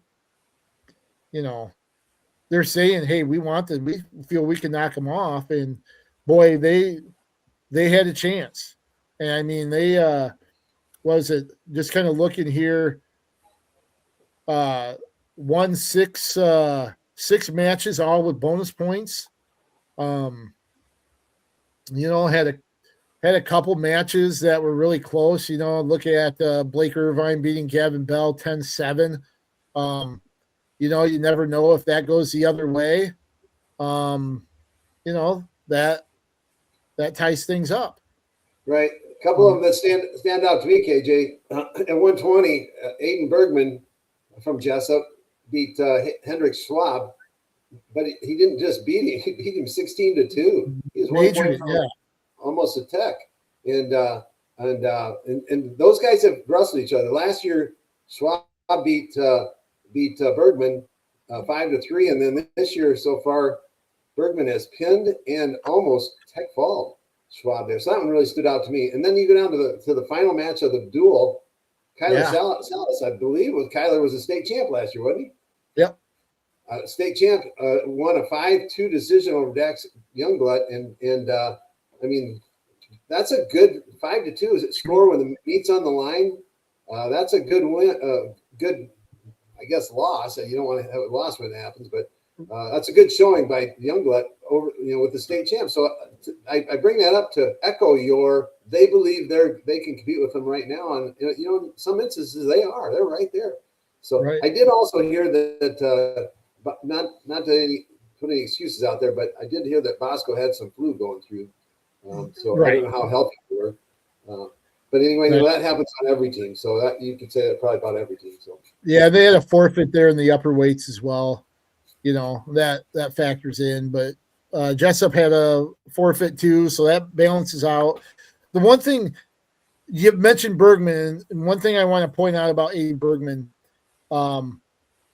Speaker 1: saying, hey, we feel we can knock them off. And boy, they had a chance. And I mean, they just kind of looking here, won six matches, all with bonus points. Had a couple matches that were really close. Look at Blake Irvine beating Gavin Bell 10-7. You know, you never know if that goes the other way. You know, that ties things up.
Speaker 2: Right. A couple of them that stand out to me, KJ. At 120, Aiden Bergman from Jessup beat Hendrik Schwab, but he didn't just beat him; he beat him 16-2. He was 1 point from almost a tech, and those guys have wrestled each other. Last year, Schwab beat Bergman 5-3, and then this year so far, Bergman has pinned and almost tech fall Schwab there. So that one really stood out to me. And then you go down to the final match of the duel. Kyler Salas, I believe, Kyler was a state champ last year, wasn't he?
Speaker 1: Yep.
Speaker 2: State champ won a 5-2 decision over Dax Youngblood, and I mean that's a good 5-2 score when the meat's on the line. That's a good win. Good, I guess, loss. You don't want to have a loss when it happens, but that's a good showing by Youngblood over with the state champ. So I bring that up to echo they believe they can compete with them right now, and in some instances they're right there. So I did also hear that but not to put any excuses out there, but I did hear that Bosco had some flu going through. So I don't know how healthy they were. But anyway, that happens on every team. So that you could say that probably about every team. So
Speaker 1: yeah, they had a forfeit there in the upper weights as well. That factors in, but Jessup had a forfeit too, so that balances out. The one thing you mentioned Bergman, and one thing I want to point out about Aiden Bergman,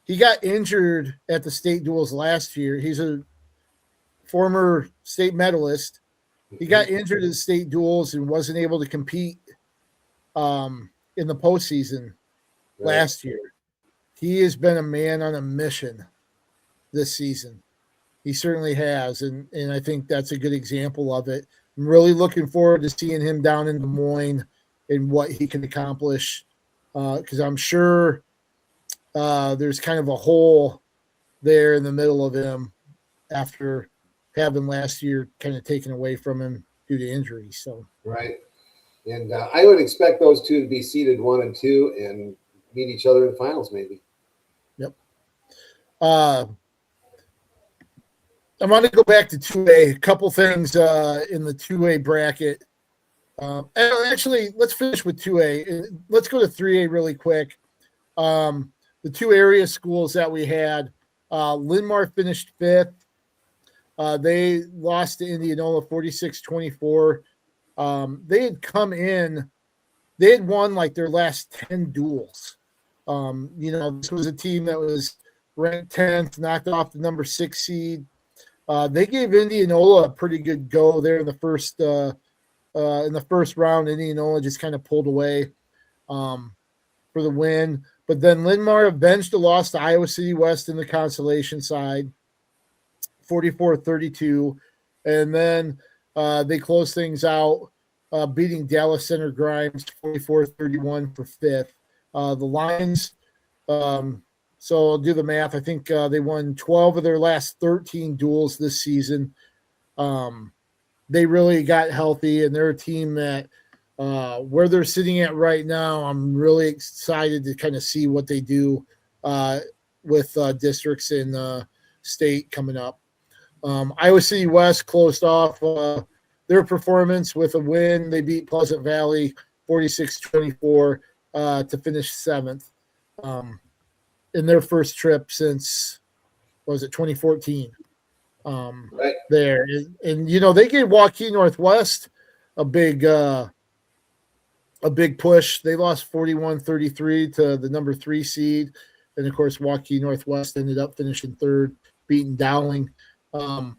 Speaker 1: he got injured at the state duels last year. He's a former state medalist. He got injured at the state duels and wasn't able to compete in the postseason last year. He has been a man on a mission this season. He certainly has, and I think that's a good example of it. I'm really looking forward to seeing him down in Des Moines and what he can accomplish, because I'm sure there's kind of a hole there in the middle of him after having last year kind of taken away from him due to injury. So
Speaker 2: and I would expect those two to be seeded 1 and 2 and meet each other in the finals, maybe.
Speaker 1: Yep. I want to go back to 2A. A couple things in the 2A bracket. Actually, let's finish with 2A. Let's go to 3A really quick. The two area schools that we had, Linn-Mar finished 5th. They lost to Indianola 46-24. They had come in. They had won like their last 10 duels. This was a team that was ranked 10th, knocked off the number 6 seed. They gave Indianola a pretty good go there in the first round. Indianola just kind of pulled away for the win. But then Linn-Mar avenged the loss to Iowa City West in the consolation side, 44-32. And then they closed things out, beating Dallas Center Grimes 44-31 for 5th. The Lions, so I'll do the math. I think they won 12 of their last 13 duels this season. They really got healthy, and they're a team that where they're sitting at right now, I'm really excited to kind of see what they do with districts in state coming up. Iowa City West closed off their performance with a win. They beat Pleasant Valley 46-24 to finish 7th in their first trip since, 2014? There. And they gave Waukee Northwest a big push. They lost 41-33 to the number 3 seed. And of course, Waukee Northwest ended up finishing 3rd, beating Dowling. And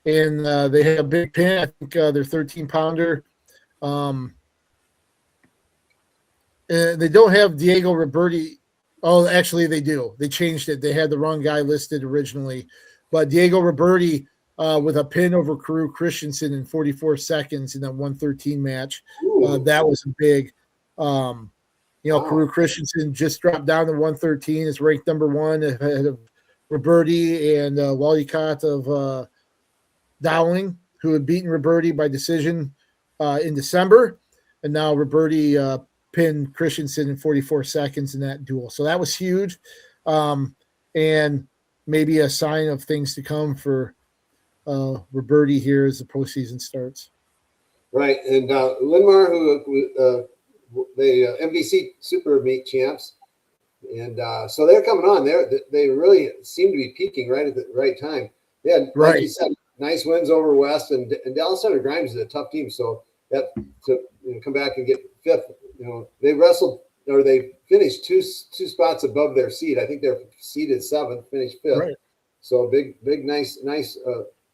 Speaker 1: they had a big pin. I think their 13-pounder. They don't have Diego Roberti. Oh, actually, they do. They changed it. They had the wrong guy listed originally. But Diego Roberti with a pin over Carew Christensen in 44 seconds in that 113 match. That was a big Carew Christensen just dropped down to 113. Is ranked number 1 ahead of Roberti and Walcott of Dowling, who had beaten Roberti by decision in December. And now Roberti pinned Christensen in 44 seconds in that duel. So that was huge. and maybe a sign of things to come for Roberti here as the postseason starts.
Speaker 2: Right, and Linmar, who the MVC Super Meet champs, and so they're coming on. They really seem to be peaking right at the right time. They had, like you said, nice wins over West, and Dallas Center Grimes is a tough team. So that to come back and get fifth, they wrestled or they finished two spots above their seed. I think they're seeded seventh, finished fifth.
Speaker 1: Right.
Speaker 2: So big, nice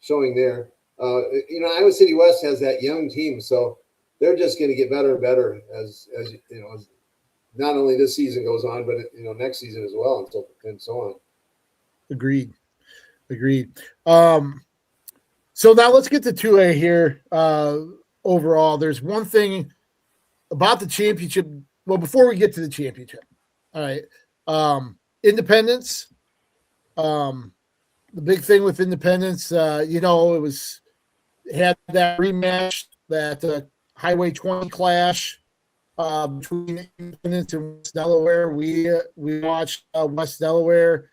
Speaker 2: showing there. Iowa City West has that young team, so they're just going to get better and better as not only this season goes on, but next season as well, and so on.
Speaker 1: Agreed. So now let's get to 2A here. Overall, there's one thing about the championship. Well, before we get to the championship, all right. Independence. The big thing with Independence, it had that rematch, that Highway 20 clash between Independence and West Delaware. We watched West Delaware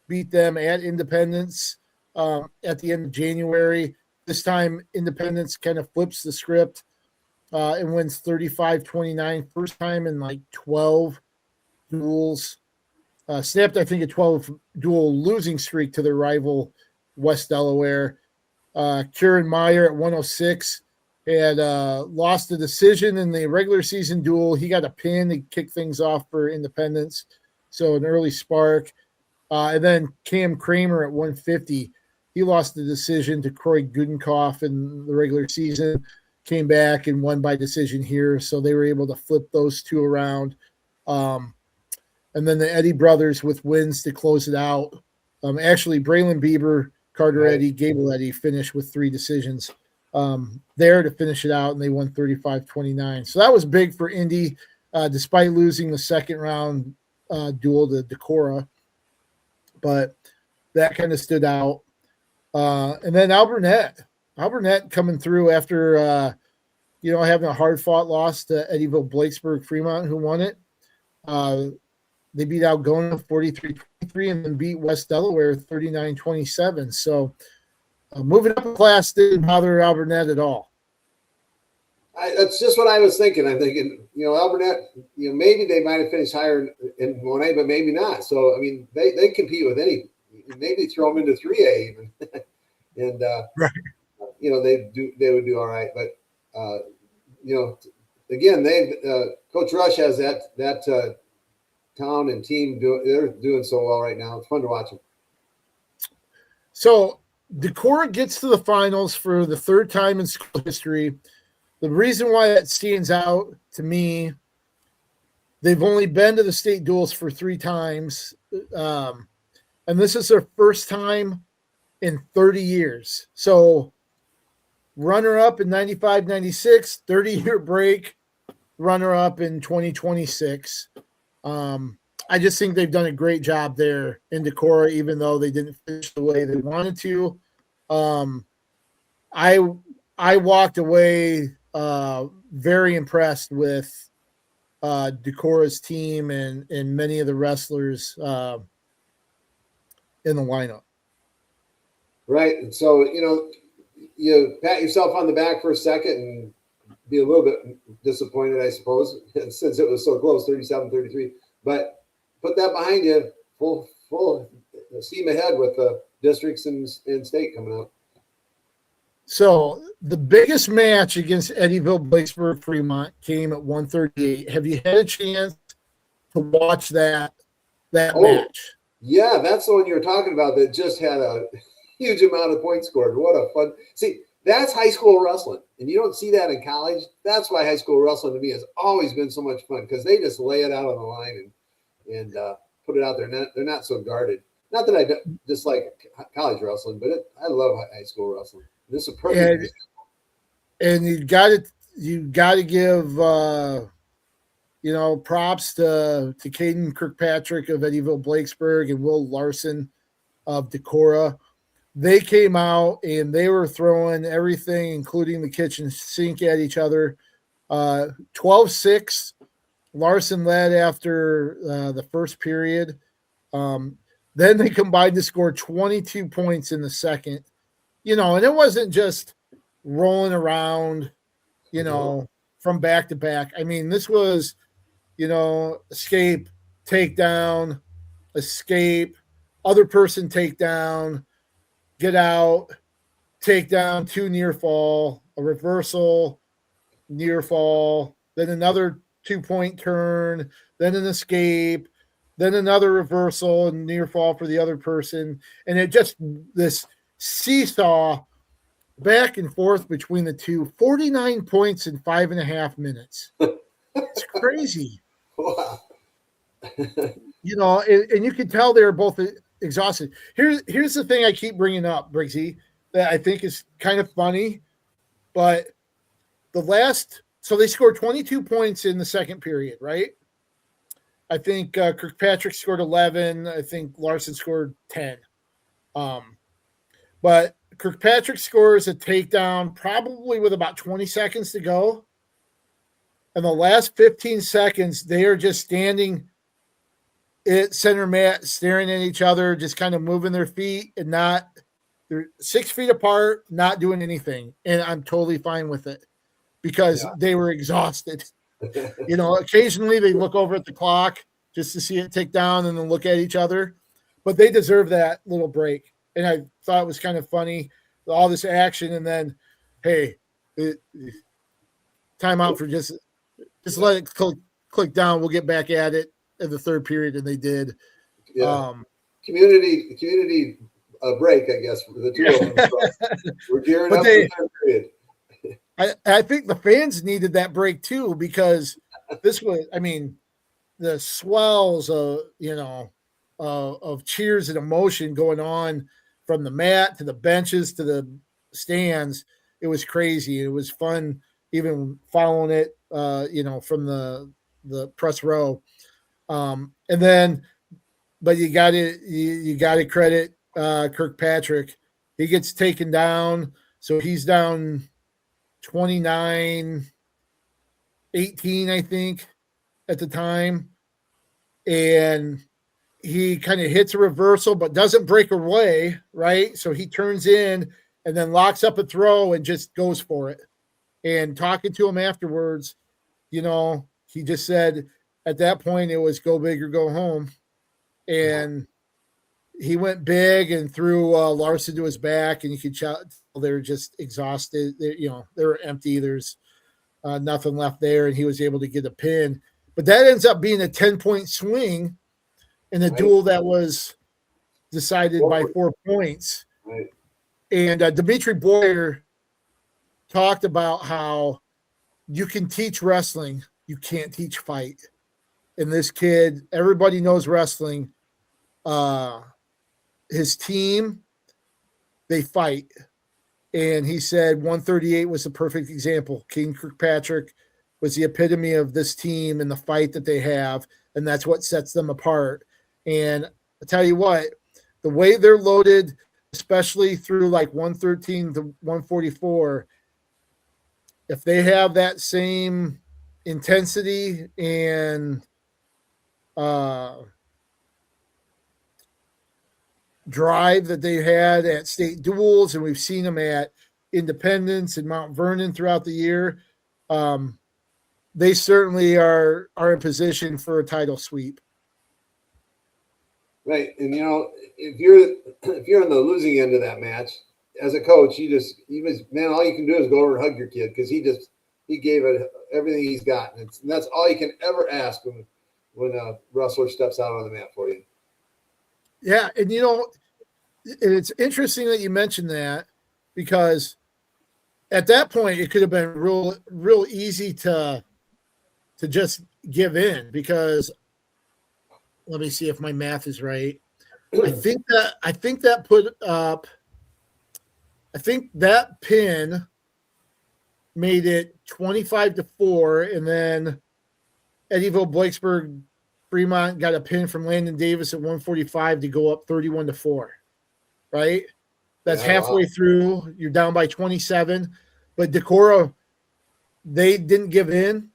Speaker 1: beat them at Independence at the end of January. This time, Independence kind of flips the script and wins 35-29. First time in like 12 duels. Snapped, I think, a 12-duel losing streak to their rival West Delaware. Kieran Meyer at 106 had lost the decision in the regular season duel. He got a pin to kick things off for Independence, so an early spark. And then Cam Kramer at 150. He lost the decision to Croy Gudenkoff in the regular season, came back and won by decision here, so they were able to flip those two around. And then the Eddy brothers with wins to close it out. Actually, Braylon Bieber, Carter Eddy, Gable Eddy finished with 3 decisions there to finish it out, and they won 35-29. So that was big for Indy, despite losing the second round duel to Decorah. But that kind of stood out. And then Alburnett coming through after, having a hard-fought loss to Eddyville Blakesburg Fremont, who won it. They beat Algona 43-23 and then beat West Delaware 39-27. So moving up a class didn't bother Alburnett at all.
Speaker 2: That's just what I was thinking. I'm thinking, Alburnett, maybe they might have finished higher in 1A, but maybe not. So, I mean, they compete with any. Maybe throw them into 3A even. And,
Speaker 1: right.
Speaker 2: They would do all right. But, again, Coach Rush has that town and team they're doing so well right now. It's fun to watch them.
Speaker 1: So Decorah gets to the finals for the third time in school history. The reason why that stands out to me, they've only been to the state duels for 3 times. And this is their first time in 30 years. So runner-up in 95-96, 30-year break, runner-up in 2026. I just think they've done a great job there in Decorah, even though they didn't finish the way they wanted to. I walked away very impressed with Decorah's team and many of the wrestlers in the lineup.
Speaker 2: Right. And so, you pat yourself on the back for a second and be a little bit disappointed, I suppose, since it was so close, 37-33. But put that behind you, full steam ahead with the districts and state coming up.
Speaker 1: So the biggest match against Eddyville Blakesburg Fremont came at 138. Have you had a chance to watch that match?
Speaker 2: Yeah, that's the one you were talking about that just had a huge amount of points scored. What a fun – see, that's high school wrestling, and you don't see that in college. That's why high school wrestling to me has always been so much fun, because they just lay it out on the line and put it out there. They're not so guarded. Not that I dislike college wrestling, but I love high school wrestling. This is a perfect.
Speaker 1: And you got to give props to Caden Kirkpatrick of Eddyville Blakesburg and Will Larson of Decorah. They came out and they were throwing everything, including the kitchen sink, at each other. 12-6. Larson led after the first period. Then they combined to score 22 points in the second, and it wasn't just rolling around, from back to back. I mean, this was, escape, takedown, escape, other person takedown, get out, takedown, 2 near fall, a reversal, near fall, then another 2-point turn, then an escape, then another reversal and near fall for the other person. And it just, this seesaw back and forth between the two, 49 points in 5.5 minutes. It's crazy.
Speaker 2: Wow.
Speaker 1: And you can tell they're both exhausted. Here's the thing I keep bringing up, Briggsy, that I think is kind of funny, but so they scored 22 points in the second period, right? I think Kirkpatrick scored 11. I think Larson scored 10. But Kirkpatrick scores a takedown probably with about 20 seconds to go. And the last 15 seconds, they are just standing at center mat, staring at each other, just kind of moving their feet and they're 6 feet apart, not doing anything. And I'm totally fine with it because they were exhausted. Occasionally they look over at the clock just to see it tick down and then look at each other, but they deserve that little break. And I thought it was kind of funny, all this action. And then, hey, time out for just let it click down. We'll get back at it in the third period. And they did.
Speaker 2: Yeah. Community break, I guess, for the two of them. We're gearing up for the third period.
Speaker 1: I think the fans needed that break too, because this was, the swells of cheers and emotion going on from the mat to the benches to the stands. It was crazy. It was fun, even following it, from the press row. But you got to credit Kirkpatrick. He gets taken down, so he's down 29-18, I think, at the time. And he kind of hits a reversal, but doesn't break away, right? So he turns in and then locks up a throw and just goes for it. And talking to him afterwards, he just said at that point it was go big or go home. And he went big and threw Larson to his back, and you could tell they're just exhausted. They were empty. There's nothing left there, and he was able to get a pin. But that ends up being a 10-point swing in a duel that was decided by 4 points.
Speaker 2: Right.
Speaker 1: And Dimitri Boyer talked about how you can teach wrestling, you can't teach fight. And this kid, everybody knows wrestling. His team, they fight. And he said 138 was the perfect example. King Kirkpatrick was the epitome of this team and the fight that they have, and that's what sets them apart. And I tell you what, the way they're loaded, especially through like 113 to 144, if they have that same intensity and drive that they had at state duels, and we've seen them at Independence and Mount Vernon throughout the year, they certainly are in position for a title sweep.
Speaker 2: Right. And if you're on the losing end of that match, as a coach, all you can do is go over and hug your kid, because he gave it everything he's got. And that's all you can ever ask when a wrestler steps out on the mat for you.
Speaker 1: Yeah. And it's interesting that you mentioned that, because at that point it could have been real easy to just give in, because let me see if my math is right. I think that pin made it 25-4, and then Eddyville, Blakesburg, Fremont got a pin from Landon Davis at 145 to go up 31-4. Right? That's halfway through. You're down by 27, but Decorah, they didn't give in.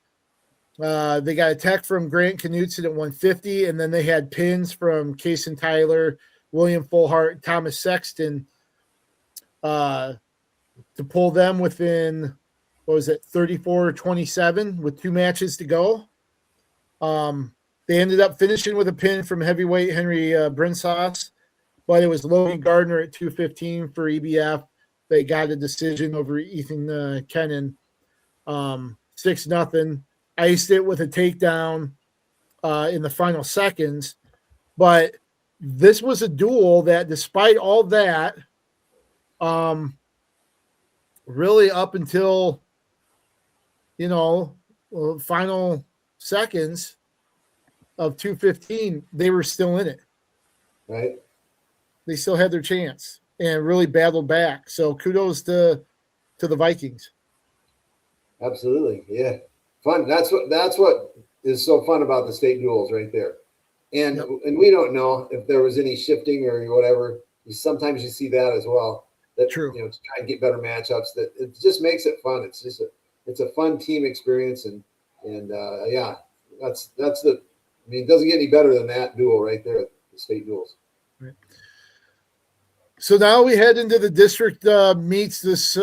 Speaker 1: They got a tech from Grant Knutson at 150, and then they had pins from Case and Tyler, William Fullhart, Thomas Sexton to pull them within, 34-27 with 2 matches to go. They ended up finishing with a pin from heavyweight Henry Brinsauce, but it was Logan Gardner at 215 for EBF. They got a decision over Ethan Kennan, 6-0. Iced it with a takedown in the final seconds. But this was a duel that, despite all that, really up until, final seconds of 215, they were still in it.
Speaker 2: Right. They
Speaker 1: still had their chance and really battled back. So kudos to the Vikings.
Speaker 2: Absolutely. Yeah. Fun. That's what is so fun about the state duels right there. And
Speaker 1: Yep.
Speaker 2: And we don't know if there was any shifting or whatever. Sometimes you see that as well. That,
Speaker 1: True.
Speaker 2: To try and get better matchups. That it just makes it fun. It's just it's a fun team experience, and yeah, that's the. I mean, it doesn't get any better than that duel right there, the state duels.
Speaker 1: Right. So now we head into the district meets this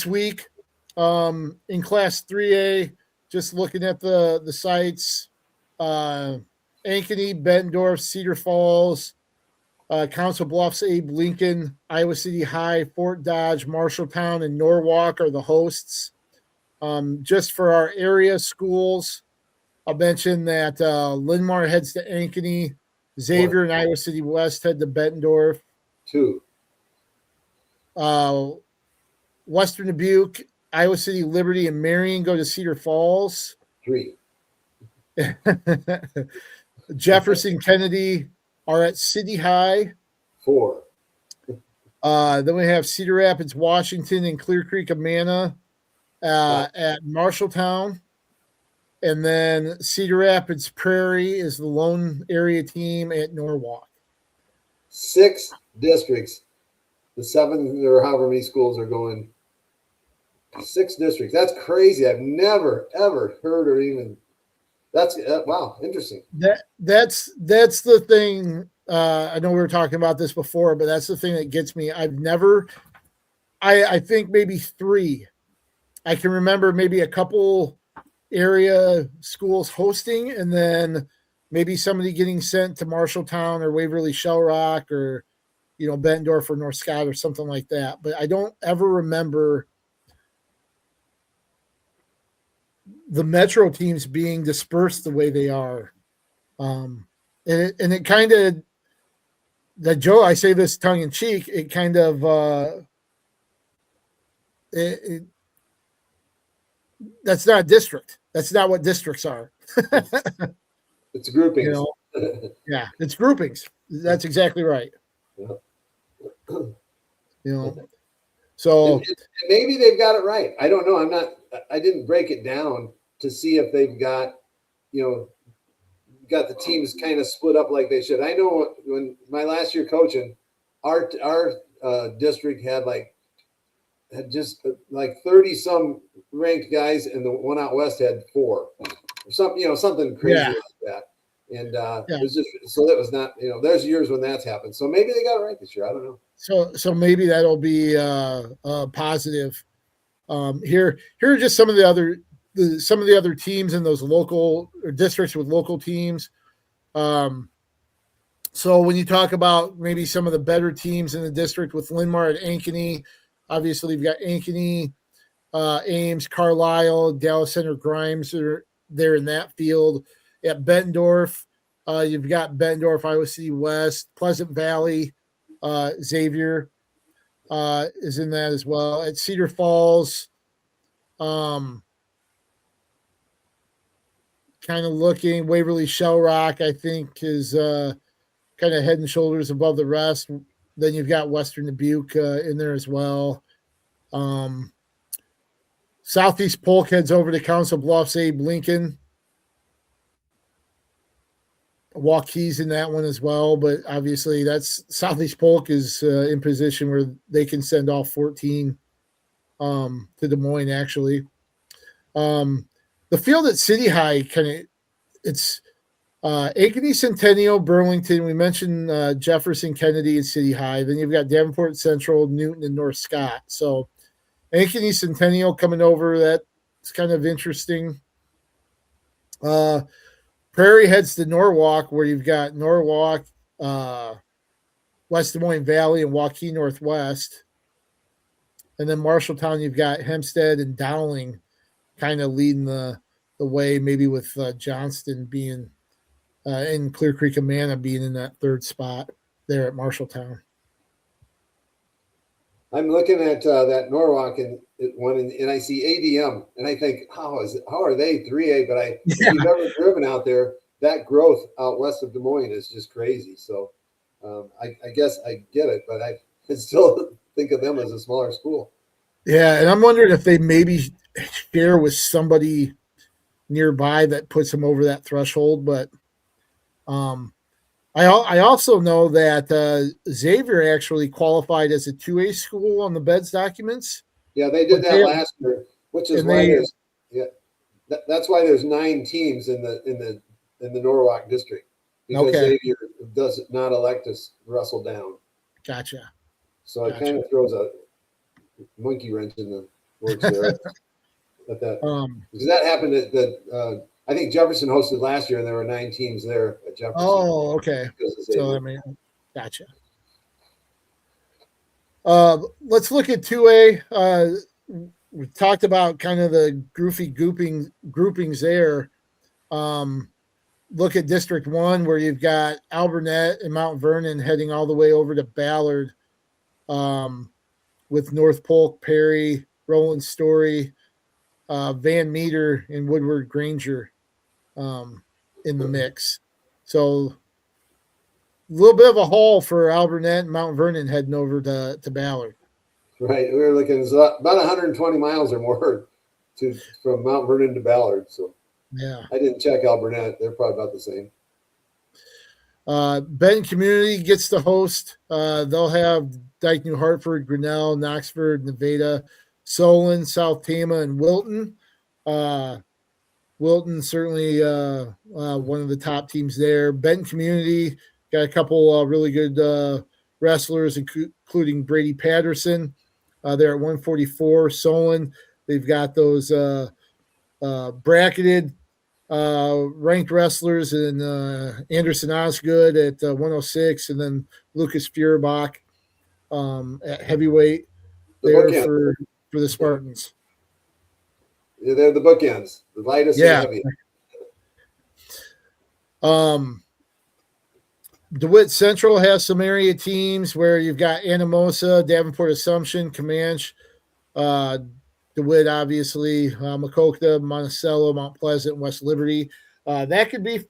Speaker 1: week. In Class 3A, just looking at the sites, Ankeny, Bettendorf, Cedar Falls, Council Bluffs, Abe Lincoln, Iowa City High, Fort Dodge, Marshalltown, and Norwalk are the hosts. Just for our area schools, I'll mention that Linn-Mar heads to Ankeny, Xavier and Iowa City West head to Bettendorf.
Speaker 2: 2.
Speaker 1: Western Dubuque, Iowa City Liberty, and Marion go to Cedar Falls.
Speaker 2: 3.
Speaker 1: Jefferson Kennedy are at City High.
Speaker 2: 4.
Speaker 1: Then we have Cedar Rapids, Washington, and Clear Creek, Amana at Marshalltown. And then Cedar Rapids Prairie is the lone area team at Norwalk.
Speaker 2: 6 districts. The 7 or however many schools are going. 6 districts. That's crazy. I've never, ever heard or even. That's wow, interesting.
Speaker 1: That's the thing. I know we were talking about this before, but that's the thing that gets me. I think maybe 3. I can remember maybe a couple area schools hosting, and then maybe somebody getting sent to Marshalltown or Waverly Shell Rock or Bettendorf or North Scott or something like that. But I don't ever remember the Metro teams being dispersed the way they are. And it kind of, that Joe, I say this tongue in cheek, it kind of, that's not a district. That's not what districts are.
Speaker 2: It's groupings.
Speaker 1: Yeah, it's groupings. That's exactly right.
Speaker 2: Yeah.
Speaker 1: So
Speaker 2: and maybe they've got it right. I don't know. I didn't break it down to see if they've got, got the teams kind of split up like they should. I know when my last year coaching, our district had just 30 some ranked guys, and the one out west had 4 or something, something crazy like that. And it was just, so that was not, there's years when that's happened. So maybe they got it right this year. I don't know.
Speaker 1: So maybe that'll be positive. Here are just some of the other teams in those local or districts with local teams. So when you talk about maybe some of the better teams in the district with Linn-Mar at Ankeny, obviously you've got Ankeny, Ames, Carlisle, Dallas Center, Grimes are there in that field. At Bettendorf, you've got Bettendorf, Iowa City West, Pleasant Valley, Xavier is in that as well. At Cedar Falls, kind of looking, Waverly Shell Rock, I think, is kind of head and shoulders above the rest. Then you've got Western Dubuque in there as well. Southeast Polk heads over to Council Bluffs, Abe Lincoln. Waukees in that one as well, but obviously that's Southeast Polk is in position where they can send all 14 to Des Moines, actually. the field at City High it's Ankeny, Centennial, Burlington. We mentioned Jefferson, Kennedy, and City High. Then you've got Davenport Central, Newton, and North Scott. So Ankeny, Centennial coming over. That's kind of interesting. Prairie heads to Norwalk, where you've got Norwalk, West Des Moines Valley, and Waukee Northwest. And then Marshalltown, you've got Hempstead and Dowling kind of leading the way, maybe with Johnston being in Clear Creek, Amana being in that third spot there at Marshalltown.
Speaker 2: I'm looking at that Norwalk one, and I see ADM, and I think, how are they 3A? But if you've ever driven out there, that growth out west of Des Moines is just crazy. So I guess I get it, but I still think of them as a smaller school.
Speaker 1: Yeah, and I'm wondering if they maybe share with somebody nearby that puts them over that threshold. But I also know that Xavier actually qualified as a 2A school on the BEDS documents.
Speaker 2: Yeah, they did that last year, which is why that's why there's 9 teams in the Norwalk district, because Xavier does not elect to wrestle down.
Speaker 1: Gotcha.
Speaker 2: So it kind of throws a monkey wrench in the works there. But because that happened at I think Jefferson hosted last year, and there were 9 teams there at Jefferson.
Speaker 1: Oh, okay. So gotcha. Let's look at 2A. We talked about kind of the goofy groupings there. Look at District 1, where you've got Alburnett and Mount Vernon heading all the way over to Ballard, with North Polk, Perry, Roland Story, Van Meter, and Woodward Granger in the mix. So a little bit of a haul for Alburnett and Mount Vernon heading over to Ballard.
Speaker 2: Right. We were looking about 120 miles or more from Mount Vernon to Ballard. So
Speaker 1: yeah,
Speaker 2: I didn't check Alburnett. They're probably about the same.
Speaker 1: Benton Community gets to host. They'll have Dike, New Hartford, Grinnell, Knoxford, Nevada, Solon, South Tama, and Wilton. Wilton certainly one of the top teams there. Benton Community got a couple really good wrestlers, including Brady Patterson. They're at 144. Solon, they've got those bracketed ranked wrestlers in Anderson Osgood at 106, and then Lucas Feuerbach at heavyweight there for the Spartans.
Speaker 2: Yeah, they're the bookends, the lightest and heavy.
Speaker 1: DeWitt Central has some area teams where you've got Anamosa, Davenport Assumption, Comanche, DeWitt, obviously, Maquoketa, Monticello, Mount Pleasant, West Liberty. That could be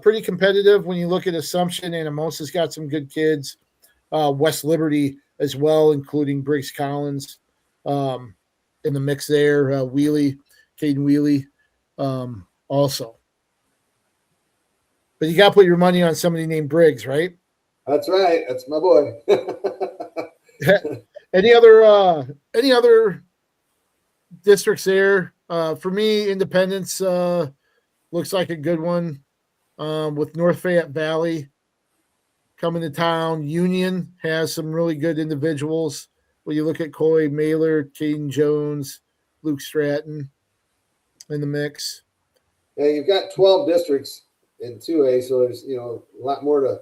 Speaker 1: pretty competitive when you look at Assumption. Anamosa's got some good kids. West Liberty as well, including Briggs Collins in the mix there. Caden Wheely also. But you got to put your money on somebody named Briggs, right?
Speaker 2: That's right. That's my boy.
Speaker 1: Any other districts there? For me, Independence looks like a good one with North Fayette Valley coming to town. Union has some really good individuals. When you look at Coy Mailer, Caden Jones, Luke Stratton in the mix.
Speaker 2: Yeah, you've got 12 districts in 2A, so there's a lot more to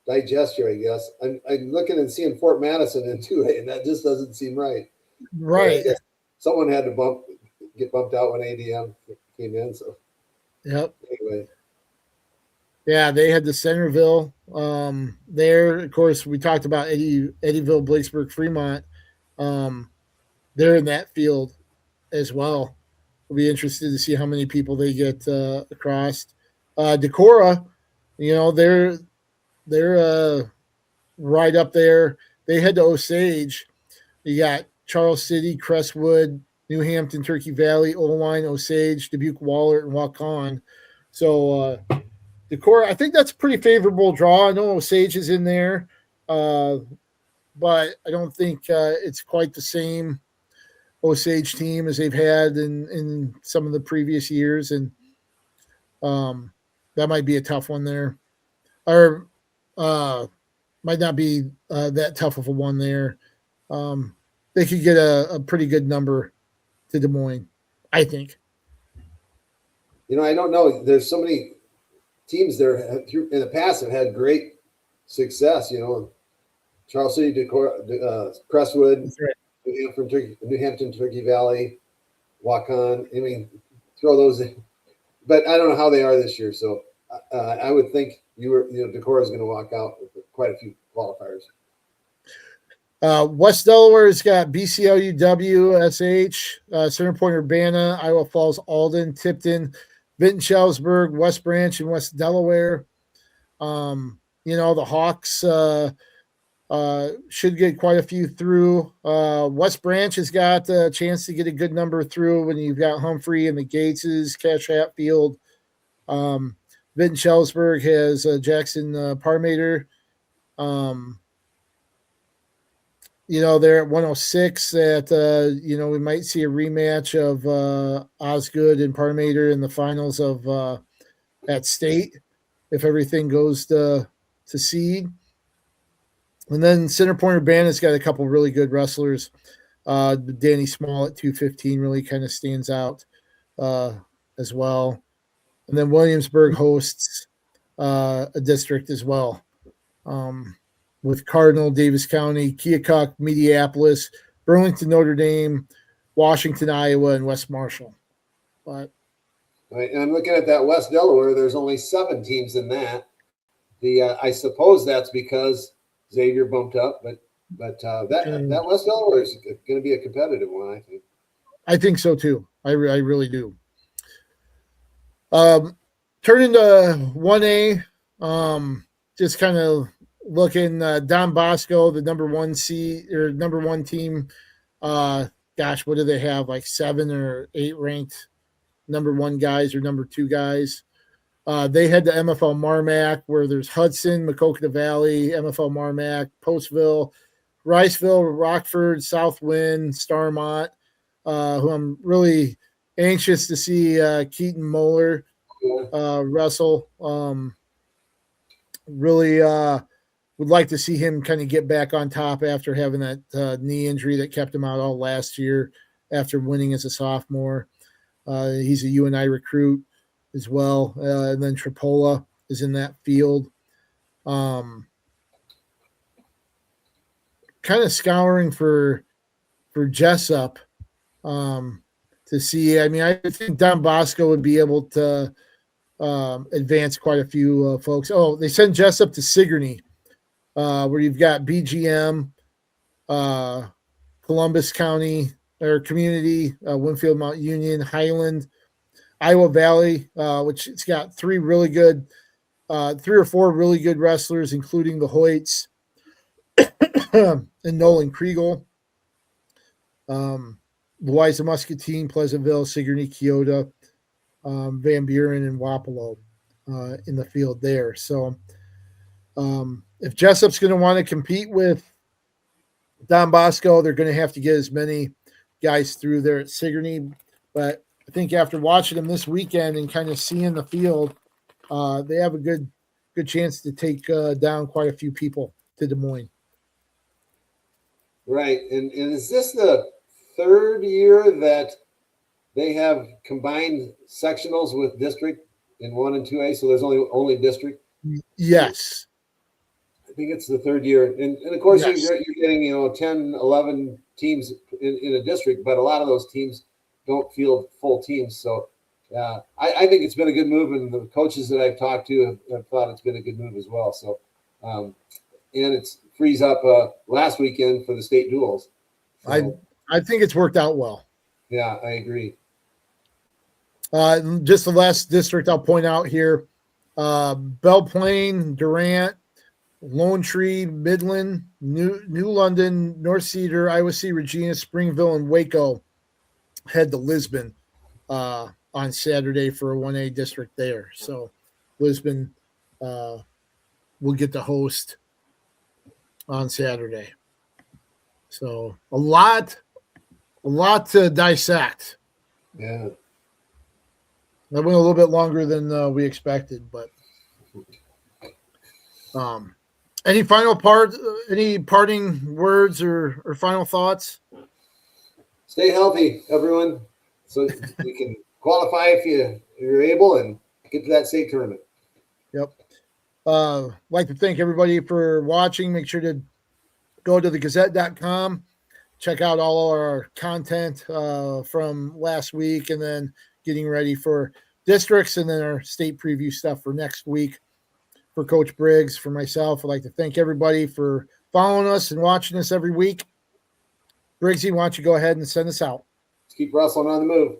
Speaker 2: digest here, I guess. I'm looking and seeing Fort Madison in 2A, and that just doesn't seem right.
Speaker 1: Right.
Speaker 2: Someone had to get bumped out when ADM came in. So
Speaker 1: yep.
Speaker 2: Anyway.
Speaker 1: Yeah, they had the Centerville there. Of course, we talked about Eddyville, Blacksburg, Fremont. They're in that field as well. We'll be interested to see how many people they get across. Decorah, they're right up there. They head to Osage. You got Charles City, Crestwood, New Hampton, Turkey Valley, Oline, Osage, Dubuque, Wahlert, and Waukon. So Decorah, I think that's a pretty favorable draw. I know Osage is in there, but I don't think it's quite the same Osage team as they've had in some of the previous years, and that might be a tough one there, or might not be that tough of a one there. They could get a pretty good number to Des Moines, I think.
Speaker 2: I don't know. There's so many teams there in the past have had great success. Charles City, Crestwood, right. New Hampton, Turkey Valley, Waukon. I mean, throw those in. But I don't know how they are this year. So I would think Decorah is going to walk out with quite a few qualifiers.
Speaker 1: West Delaware's got BCLU, SH, Center Point, Urbana, Iowa Falls, Alden, Tipton, Vinton, Shellisburg, West Branch, and West Delaware. The Hawks should get quite a few through. West Branch has got a chance to get a good number through when you've got Humphrey and the Gateses, Cash Hatfield. Vinton, Shellisburg has Jackson Parmater. They're at 106 that, we might see a rematch of Osgood and Parmater in the finals of at state if everything goes to seed. And then Center Point Urbana's got a couple really good wrestlers. Danny Small at 215 really kind of stands out as well. And then Williamsburg hosts a district as well. With Cardinal, Davis County, Keokuk, Mediapolis, Burlington, Notre Dame, Washington, Iowa, and West Marshall. But
Speaker 2: right, and I'm looking at that West Delaware. There's only 7 teams in that. I suppose that's because Xavier bumped up, but that West Delaware is going to be a competitive one, I think.
Speaker 1: I think so too. I really do. Turning to 1A, just kind of looking, Don Bosco, the number 1 seed or number 1 team. Gosh, what do they have? Like 7 or 8 ranked number 1 guys or number 2 guys. They head to MFL Marmac, where there's Hudson, Maquoketa Valley, MFL Marmac, Postville, Riceville, Rockford, Southwind, Starmont, who I'm really anxious to see Keaton Moeller wrestle. Really would like to see him kind of get back on top after having that knee injury that kept him out all last year after winning as a sophomore. He's a UNI recruit as well. And then Tripola is in that field. Kind of scouring for Jessup to see. I mean, I think Don Bosco would be able to advance quite a few folks. Oh, they sent Jessup to Sigourney, where you've got BGM, Columbus County or Community, Winfield, Mount Union, Highland, Iowa Valley, which it's got 3 or 4 really good wrestlers, including the Hoyts and Nolan Kriegel. Louisa Muscatine, Pleasantville, Sigourney, Keota, Van Buren, and Wapello in the field there. So if Jessup's going to want to compete with Don Bosco, they're going to have to get as many guys through there at Sigourney. But I think after watching them this weekend and kind of seeing the field, they have a good chance to take down quite a few people to Des Moines.
Speaker 2: Right. And is this the 3rd year that they have combined sectionals with district in 1 and 2A? So there's only district?
Speaker 1: Yes.
Speaker 2: I think it's the 3rd year. And of course,
Speaker 1: yes.
Speaker 2: you're getting, 10, 11 teams in a district, but a lot of those teams don't field full teams. So I think it's been a good move, and the coaches that I've talked to have thought it's been a good move as well. So, and it frees up last weekend for the state duels. So,
Speaker 1: I think it's worked out well.
Speaker 2: Yeah, I agree.
Speaker 1: Just the last district I'll point out here, Belle Plaine, Durant, Lone Tree, Midland, New London, North Cedar, Iowa City, Regina, Springville, and Waco head to Lisbon on Saturday for a 1A district there. So Lisbon will get to host on Saturday. So a lot A lot to dissect.
Speaker 2: Yeah.
Speaker 1: That went a little bit longer than we expected, but any parting words or final thoughts?
Speaker 2: Stay healthy, everyone, so you can qualify if you're able and get to that state tournament.
Speaker 1: Yep. Like to thank everybody for watching. Make sure to go to thegazette.com. Check out all our content from last week, and then getting ready for districts, and then our state preview stuff for next week. For Coach Briggs, for myself, I'd like to thank everybody for following us and watching us every week. Briggsy, why don't you go ahead and send us out?
Speaker 2: Let's keep wrestling on the move.